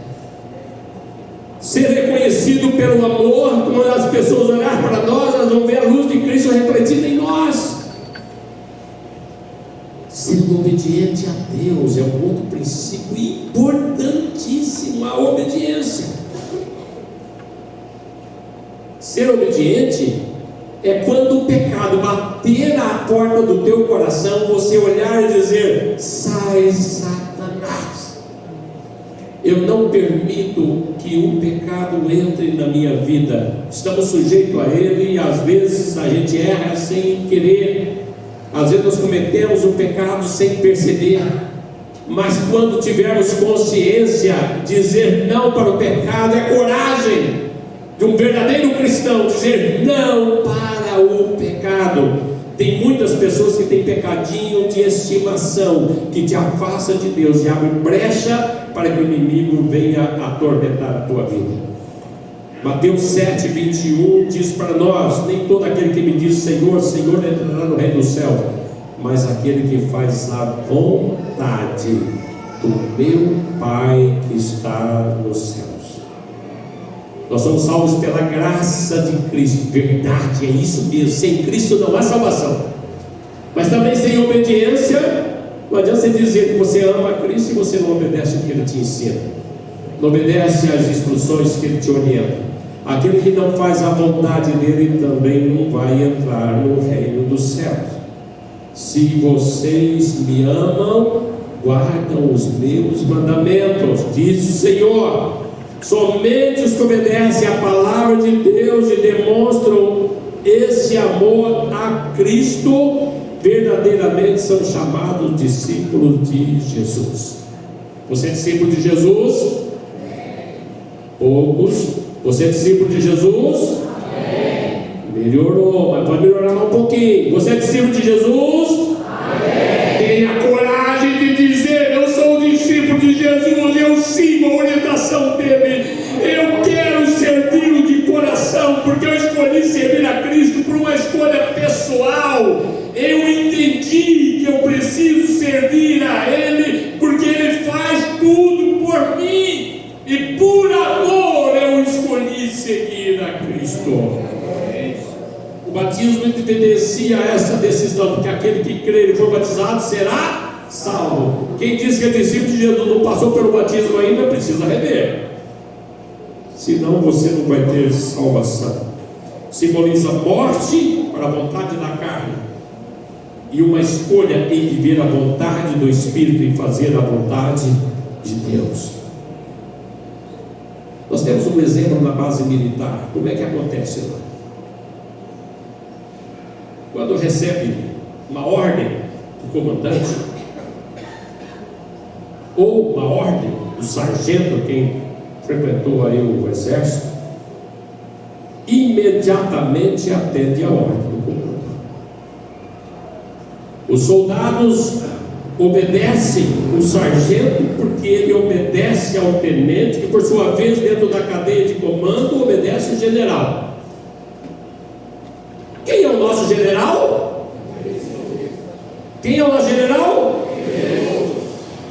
Ser reconhecido pelo amor, quando as pessoas olharem para nós, elas vão ver a luz de Cristo refletida em nós. Sendo obediente a Deus é um outro princípio importantíssimo, a obediência. Ser obediente é quando o pecado bater na porta do teu coração, você olhar e dizer: sai, Satanás, eu não permito que o pecado entre na minha vida. Estamos sujeitos a ele e às vezes a gente erra sem querer. Às vezes nós cometemos um pecado sem perceber, mas quando tivermos consciência, dizer não para o pecado é coragem de um verdadeiro cristão, dizer não para o pecado. Tem muitas pessoas que têm pecadinho de estimação, que te afasta de Deus e abre brecha para que o inimigo venha atormentar a tua vida. Mateus 7:21 diz para nós: nem todo aquele que me diz Senhor, Senhor entrará no reino do céu, mas aquele que faz a vontade do meu Pai que está nos céus. Nós somos salvos pela graça de Cristo, verdade, é isso mesmo. Sem Cristo não há salvação, mas também sem obediência. Não adianta você dizer que você ama a Cristo e você não obedece o que Ele te ensina, não obedece às instruções que Ele te orienta. Aquele que não faz a vontade dele também não vai entrar no reino dos céus. Se vocês me amam, guardam os meus mandamentos, diz o Senhor. Somente os que obedecem à palavra de Deus e demonstram esse amor a Cristo verdadeiramente são chamados discípulos de Jesus. Você é discípulo de Jesus? Poucos. Você é discípulo de Jesus? Amém. Melhorou, mas pode melhorar mais um pouquinho. Você é discípulo de Jesus? Amém. Tenha coragem de dizer: eu sou discípulo de Jesus, eu sigo a orientação dele, eu quero servi-lo de coração, porque eu escolhi servir a Cristo por uma escolha pessoal. Eu entendi que eu preciso servir a Ele, porque Ele faz tudo por mim, e por amor eu escolhi seguir a Cristo. O batismo evidencia essa decisão, porque aquele que crer e for batizado será salvo. Quem diz que é discípulo de Jesus não passou pelo batismo ainda, precisa rever, senão você não vai ter salvação. Simboliza morte para a vontade da carne e uma escolha em viver a vontade do Espírito, em fazer a vontade de Deus. Nós temos um exemplo na base militar. Como é que acontece lá? Quando recebe uma ordem do comandante ou uma ordem do sargento, quem frequentou aí o exército, imediatamente atende a ordem do comandante. Os soldados obedecem o sargento porque ele obedece ao tenente, que por sua vez dentro da cadeia de comando obedece o general. Quem é o nosso general? Quem é o nosso general?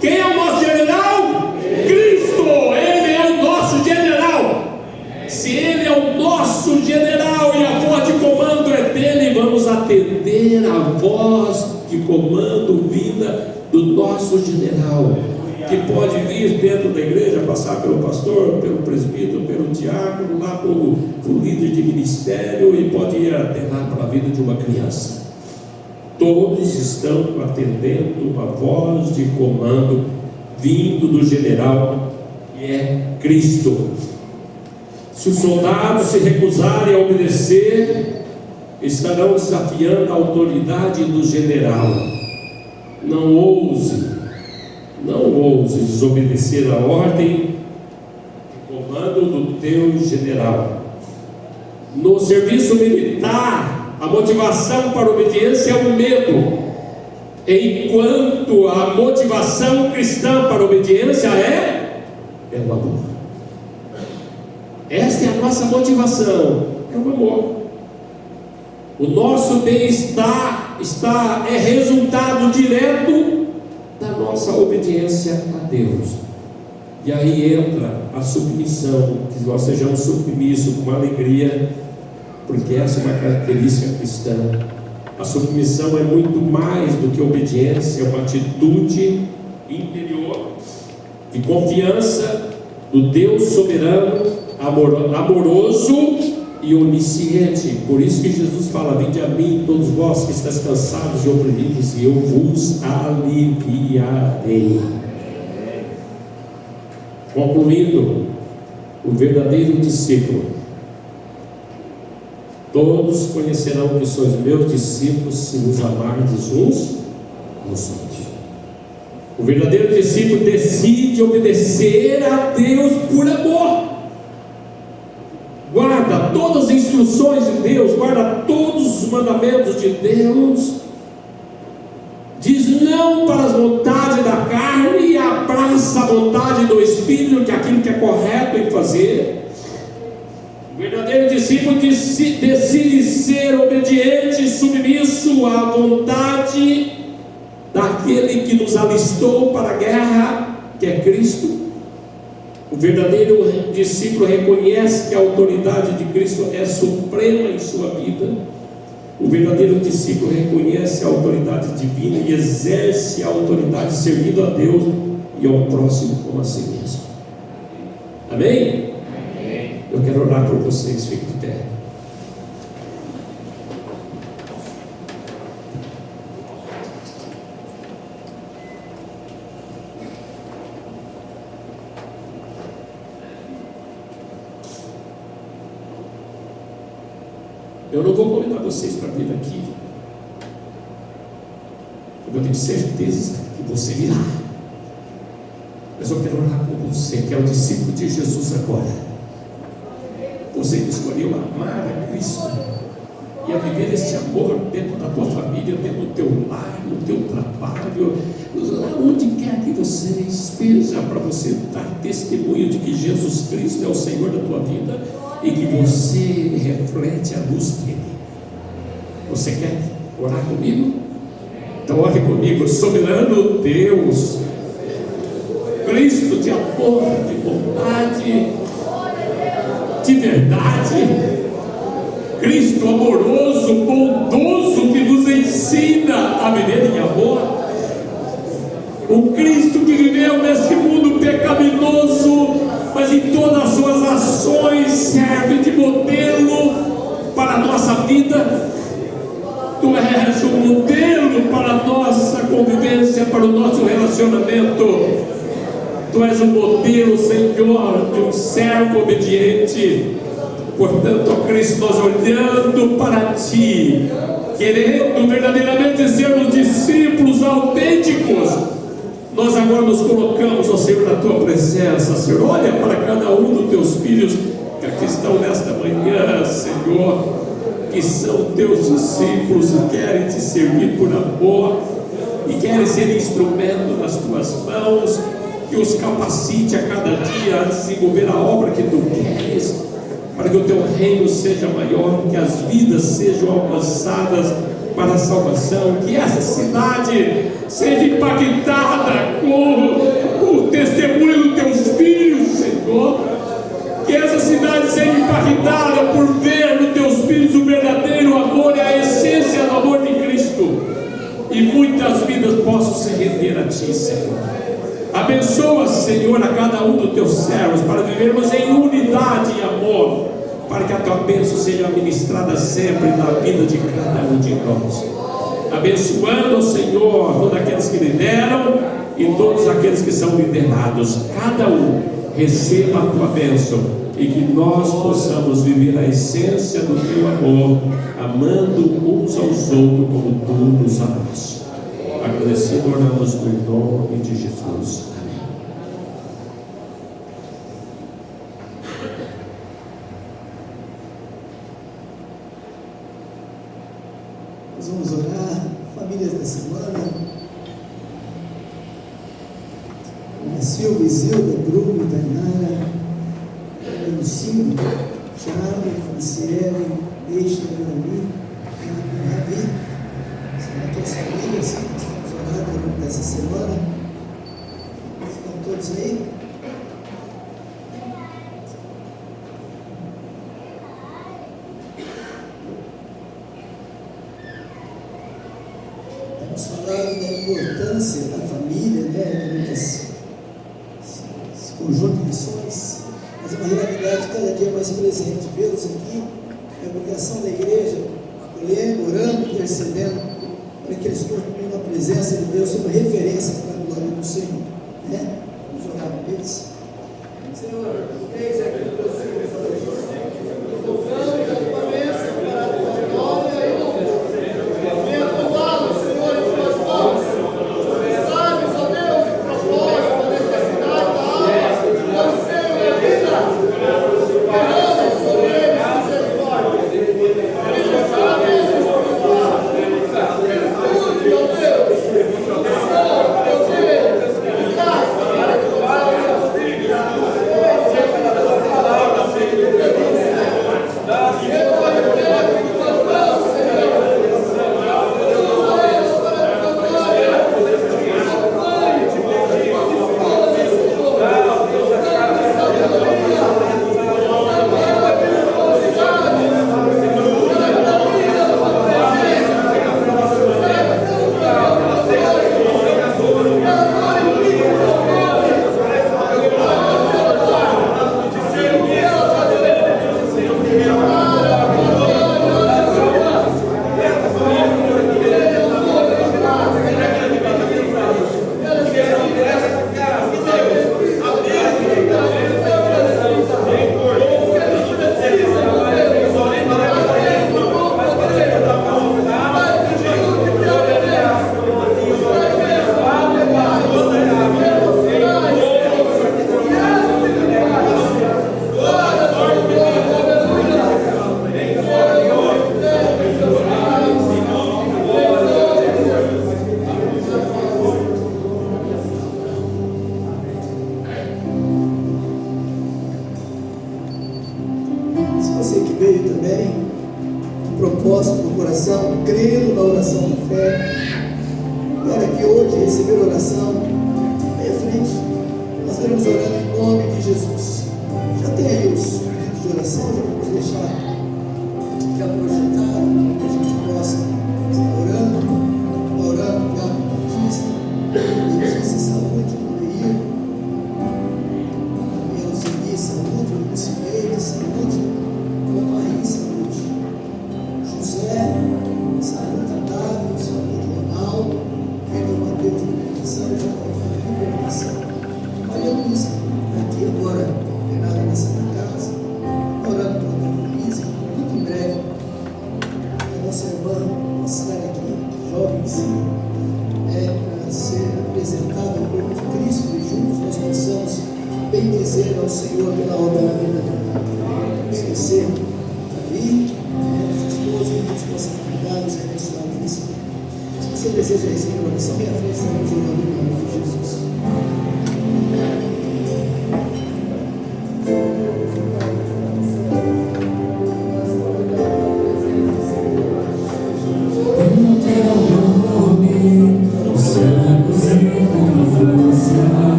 Quem é o nosso general? Cristo! Ele é o nosso general. Se Ele é o nosso general e a voz de comando é dele, vamos atender a voz de comando vinda do nosso general, que pode vir dentro da igreja, passar pelo pastor, pelo presbítero, pelo diácono, lá para o líder de ministério, e pode ir até lá para a vida de uma criança. todos estão atendendo a voz de comando vindo do general, que é Cristo. Se os soldados se recusarem a obedecer, estarão desafiando a autoridade do general. Não ouse desobedecer a ordem de comando do teu general. No serviço militar, a motivação para a obediência é o medo, enquanto a motivação cristã para a obediência é o amor. Esta é a nossa motivação, é o amor. O nosso bem-estar é resultado direto da nossa obediência a Deus. E aí entra a submissão, que nós sejamos submissos com alegria, porque essa é uma característica cristã. A submissão é muito mais do que obediência, é uma atitude interior de confiança do Deus soberano, amoroso e onisciente. Por isso que Jesus fala: vinde a mim todos vós que estáis cansados e oprimidos, e eu vos aliviarei. Concluindo, o verdadeiro discípulo: todos conhecerão que sois meus discípulos se nos amardes uns aos outros. O verdadeiro discípulo decide obedecer a Deus por amor. Guarda todas as instruções de Deus, guarda todos os mandamentos de Deus, diz não para as vontades da carne e abraça a vontade do Espírito, que é aquilo que é correto em fazer. O verdadeiro discípulo decide ser obediente e submisso à vontade daquele que nos alistou para a guerra, que é Cristo. O verdadeiro discípulo reconhece que a autoridade de Cristo é suprema em sua vida. O verdadeiro discípulo reconhece a autoridade divina e exerce a autoridade servindo a Deus e ao próximo como a si mesmo. Amém? Amém. Eu quero orar por vocês, fiquem de pé. Eu não vou convidar vocês para vir aqui, eu tenho certeza que você virá, mas eu quero orar com você, que é o discípulo de Jesus agora. Você que escolheu amar a Cristo e a viver esse amor dentro da tua família, dentro do teu lar, no teu trabalho, onde quer que você esteja, para você dar testemunho de que Jesus Cristo é o Senhor da tua vida e que você reflete a luz dele. Você quer orar comigo? Então ore comigo. Soberano Deus, Cristo de amor, de bondade, de verdade, Cristo amoroso, bondoso, que nos ensina a viver em amor. O Cristo que viveu neste mundo pecaminoso, mas em todas as suas ações serve de modelo para a nossa vida. Tu és o modelo para a nossa convivência, para o nosso relacionamento. Tu és o modelo, Senhor, de um servo obediente. Portanto, ó Cristo, nós olhando para Ti, querendo verdadeiramente sermos discípulos autênticos, nós agora nos colocamos, ó Senhor, na Tua presença. Senhor, olha para cada um dos Teus filhos que aqui estão nesta manhã, Senhor, que são Teus discípulos e querem Te servir por amor e querem ser instrumento nas Tuas mãos, que os capacite a cada dia a desenvolver a obra que Tu queres, para que o Teu reino seja maior, que as vidas sejam alcançadas para a salvação, que essa cidade seja impactada com o testemunho dos Teus filhos, Senhor, que essa cidade seja impactada por ver nos Teus filhos o verdadeiro amor e a essência do amor de Cristo, e muitas vidas possam se render a Ti, Senhor. Abençoa, Senhor, a cada um dos Teus servos, para vivermos em unidade e amor, para que a Tua bênção seja ministrada sempre na vida de cada um de nós. abençoando, Senhor, todos aqueles que lideram e todos aqueles que são liderados. Cada um receba a tua bênção e que nós possamos viver a essência do teu amor, amando uns aos outros como tu nos amas. Agradecido oramos no nome de Jesus. Amém. Nós vamos orar, famílias da semana. Silvia, Isilda, Bruno, Tainara, Lucinho, Thiago, Franciele, Deixa, Davi, Ravi. São todas as famílias que estamos orando ao longo dessa semana. Estão todos aí? Temos falado da importância da família, né? Esse conjunto de missões, mas é uma realidade cada dia mais presente. Vê-los aqui é a obrigação da igreja, acolhendo, orando, intercedendo, para que eles continuem na presença de Deus, sob referência para a glória do Senhor. Né? Vamos orar por eles. Senhor, eis aqui o teu Senhor, louvamos a tua bênção para a tua glória e louvor. Venha tomá-lo, Senhor, em tuas mãos. Tu sabes, ó Deus, o propósito, a necessidade da alma, o anseio da vida. Derrama sobre eles misericórdia. Eles sabem espiritual. Ajude, ó Deus. Abençoa, teu Deus. Graça para que tu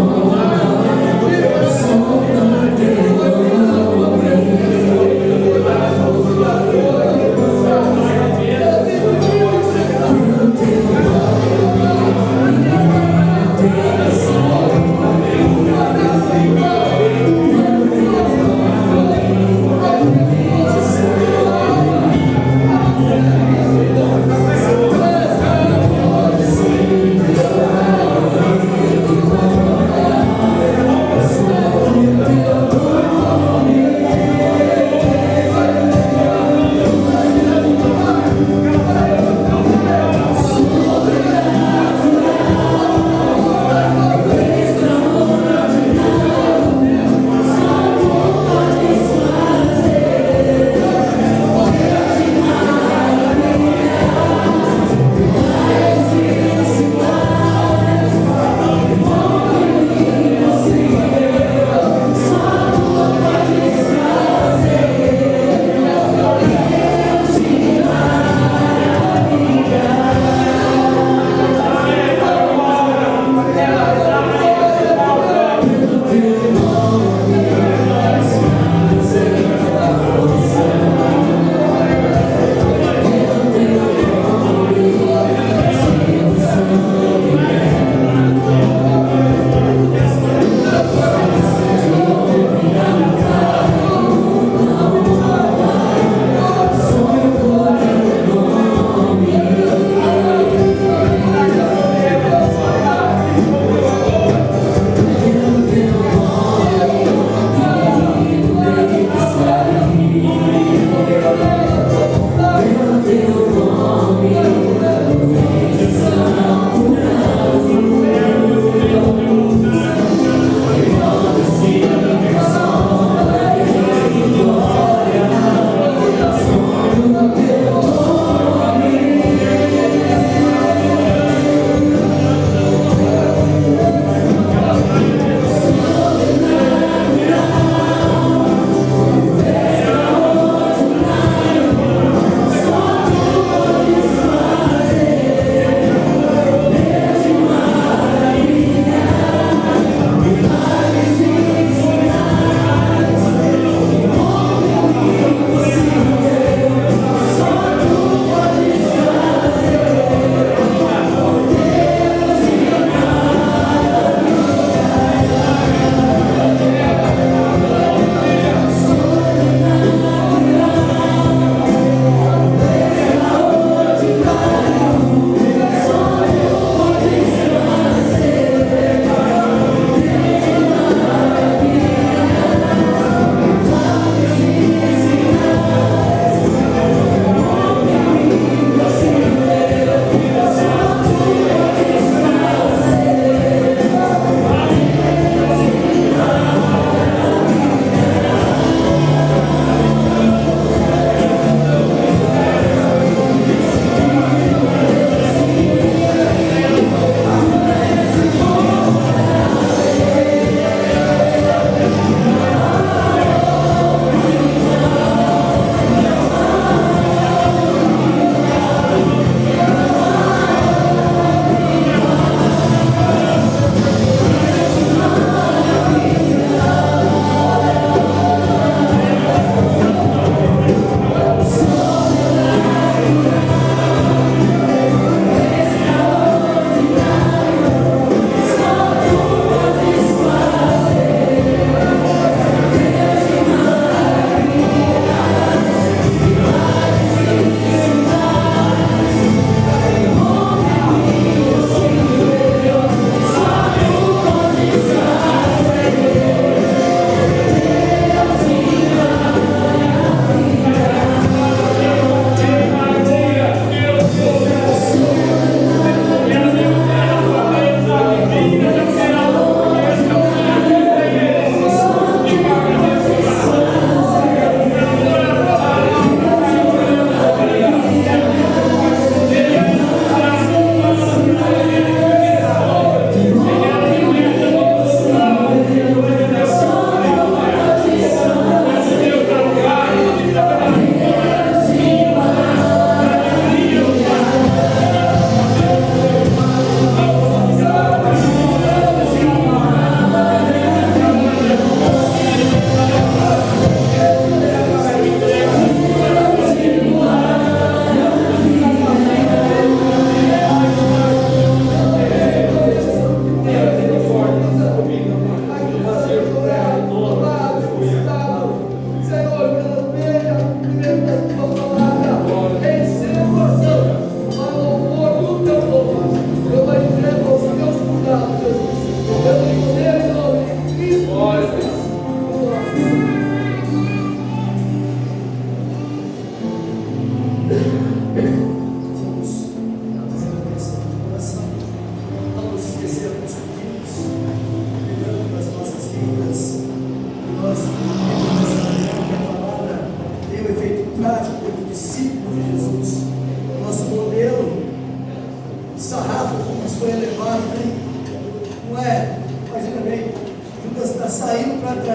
Oh,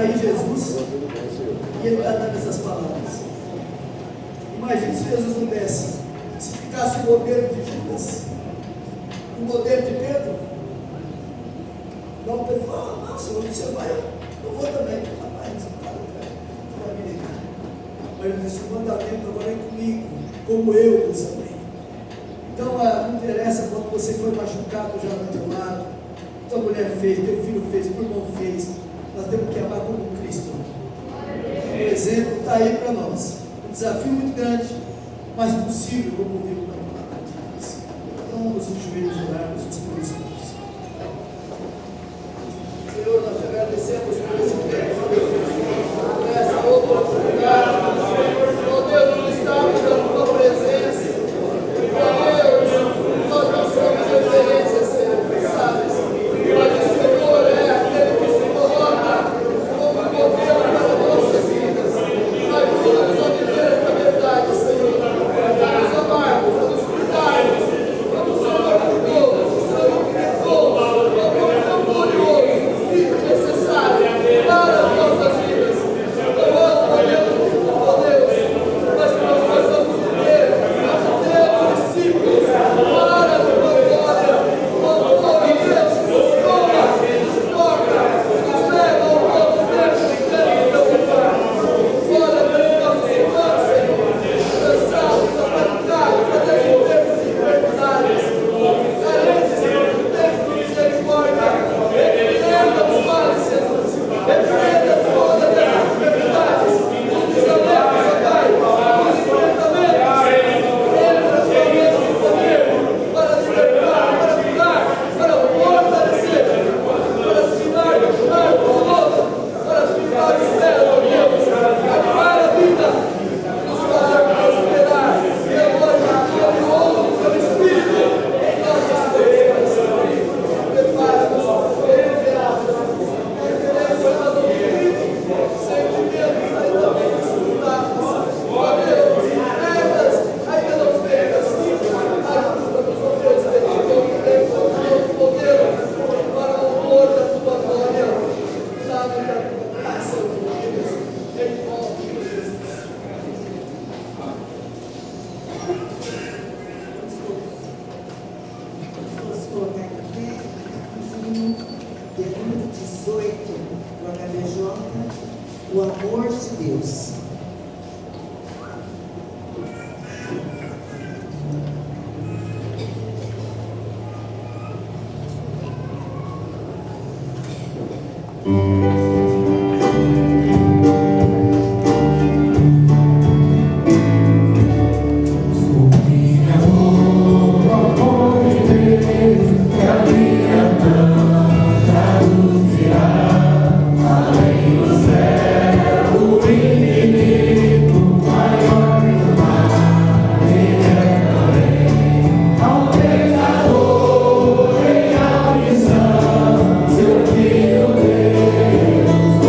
aí Jesus, e ele está dando essas palavras. Imagina se Jesus não desse, se ficasse o modelo de Judas, o modelo de Pedro. Não, Pedro falou: não, Senhor, você vai, eu vou também. Rapaz, você vai me negar. Mas ele disse: o mandamento agora é comigo, como eu vos amei. Então, não interessa quando você foi machucado já do teu lado, tua mulher fez, teu filho fez, teu irmão fez. Nós temos que amar como Cristo. O exemplo está aí para nós. Um desafio muito grande, mas possível, como vimos na palavra de Deus. Então, vamos nos joelhos orarmos uns por os outros. Senhor, nós te agradecemos por esse tempo, por essa oportunidade. Oh Deus, nós estamos na tua presença. Oh Deus, nós não somos referências, Senhor, sabes? Mas o Senhor é aquele que se coloca como modelo para nossas vidas. Ajuda-nos a viver esta verdade, Senhor. A nos amarmos, a nos cuidarmos. Como o Senhor cuidou, o Senhor cuidou, como glorioso e necessário para as nossas vidas. Eu amo, oh Deus, mas que nós possamos viver discípulos para a tua glória. Oh Deus, nos toma, nos toca, nos leva ao novo tempo que queremos ocupar. Olha para os nossos irmãos, Senhor, cansados, apatizados, até de tempos de enfermidades, carentes de tempos de misericórdia. Repreenda-nos, Pai, Jesus, repreenda todas essas enfermidades, os desalentos, ó Pai, os enfrentamentos. Entra somente no poder para libertar, para curar, para fortalecer, para tirar do novo, para tirar os pés, ó Deus, animar a vida, nos fazer prosperar, e agora glorioso do teu Espírito em nossas corações. Prepara-nos, sentimentos ainda bem disputados, ó Deus, metas ainda não feitas. Ajuda-nos, ó Deus, a ter um modelo para o louvor da tua glória. Dá-nos a tua graça, ó Deus, em nome de Jesus. Vamos colocar em pé o hino de número 18 do HBJ, o amor de Deus. Seu filho Deus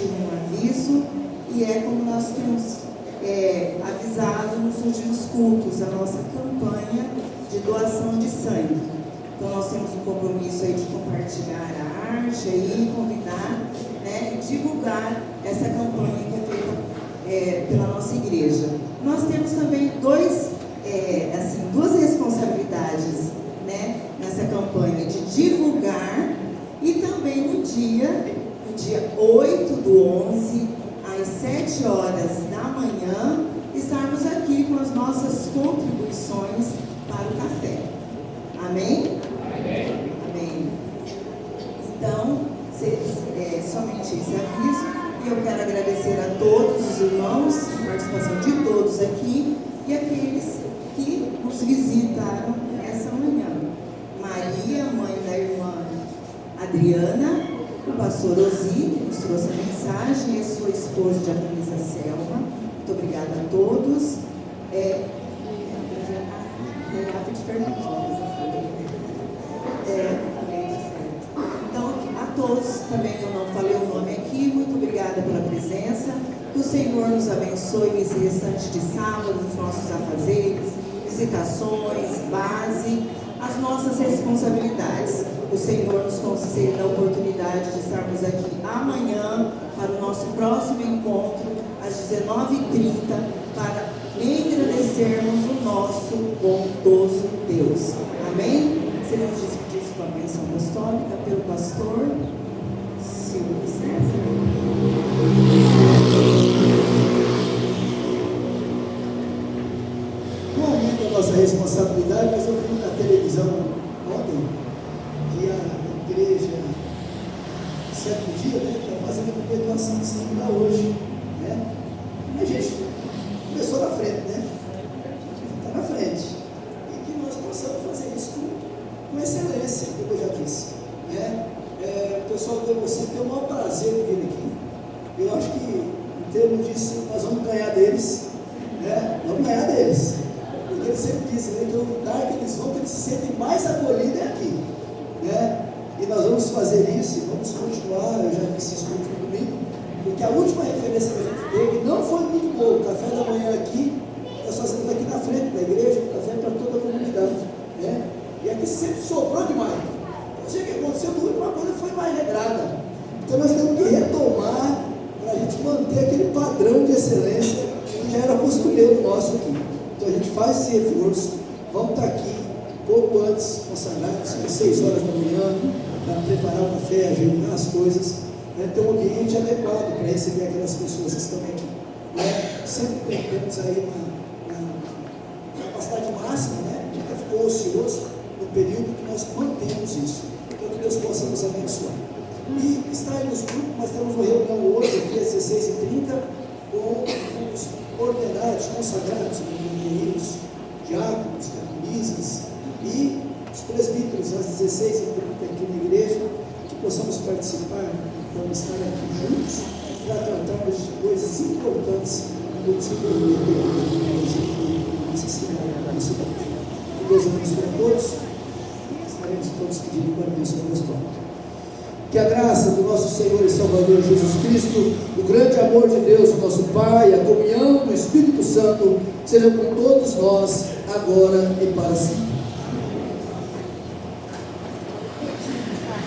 transmitir um aviso, e é como nós temos avisado nos últimos cultos, a nossa campanha de doação de sangue. Então nós temos um compromisso aí de compartilhar a arte aí, convidar, né, e divulgar essa campanha que é feita pela nossa igreja. Nós temos também duas responsabilidades, né, nessa campanha de divulgar e também no dia 8/11, às 7 horas da manhã, estarmos aqui com as nossas contribuições para o café. Amém? Amém. Amém. Então, somente esse aviso, e eu quero agradecer a todos os irmãos, a participação de todos aqui, e aqueles que nos visitaram nessa manhã. Maria, mãe da irmã Adriana, o pastor Ozi, que nos trouxe a mensagem, e a sua esposa de Diaconisa Selma. Muito obrigada a todos. Então, a todos, também eu não falei o nome aqui, muito obrigada pela presença. Que o Senhor nos abençoe nesse restante de sábado, os nossos afazeres, visitações, base, as nossas responsabilidades. O Senhor nos conceda a oportunidade de estarmos aqui amanhã para o nosso próximo encontro, às 19h30, para engrandecermos o nosso bondoso Deus. Amém? Seremos despedidos com a bênção apostólica pelo pastor Silvio César. Com o aumento da nossa responsabilidade, mas eu vi na televisão ontem que a igreja, certo dia, está fazendo a perpetuação de sangue lá hoje, né? A gente começou na frente, né? Está na frente. E que nós possamos fazer isso com excelência, como eu já disse, né? O pessoal de você tem o maior prazer de vir aqui. Eu acho que, em termos disso, nós vamos ganhar deles, né? Vamos ganhar deles. Porque eles sempre dizem, né, que o lugar que eles vão, que eles se sentem mais acolhidos é aqui, né? E nós vamos fazer isso e vamos continuar. Eu já disse isso no último domingo, porque a última referência que a gente teve não foi muito boa. O café da manhã aqui, nós fazemos aqui na frente da igreja, o café para toda a comunidade, né? E aqui sempre sobrou demais. Não sei o que aconteceu, a última coisa foi mais regrada. Então nós temos que retomar para a gente manter aquele padrão de excelência que já era costumeiro nosso aqui. Então a gente faz esse reforço, vamos estar aqui pouco antes, consagrados, às 6 horas da manhã, para preparar o café, ajeitar as coisas, né? Ter um ambiente adequado para receber aquelas pessoas que estão aqui, né? Sempre temos aí na capacidade máxima, né? Nunca ficou ocioso no período que nós mantemos isso. Então que Deus possa nos abençoar. E está aí nos grupos, nós temos uma reunião hoje, aqui às 16h30, com os ordenados, consagrados, guerreiros, diáconos, diaconisas e os presbíteros às 16h30 aqui na igreja, que possamos participar, vamos estar aqui juntos para tratarmos de coisas importantes do desenvolvimento dessa cidade. Que Deus abençoe a todos. Estaremos todos pedindo para a bênção apostólica. Que a graça do nosso Senhor e Salvador Jesus Cristo, o grande amor de Deus, o nosso Pai, a comunhão do Espírito Santo, seja com todos nós, agora e para sempre.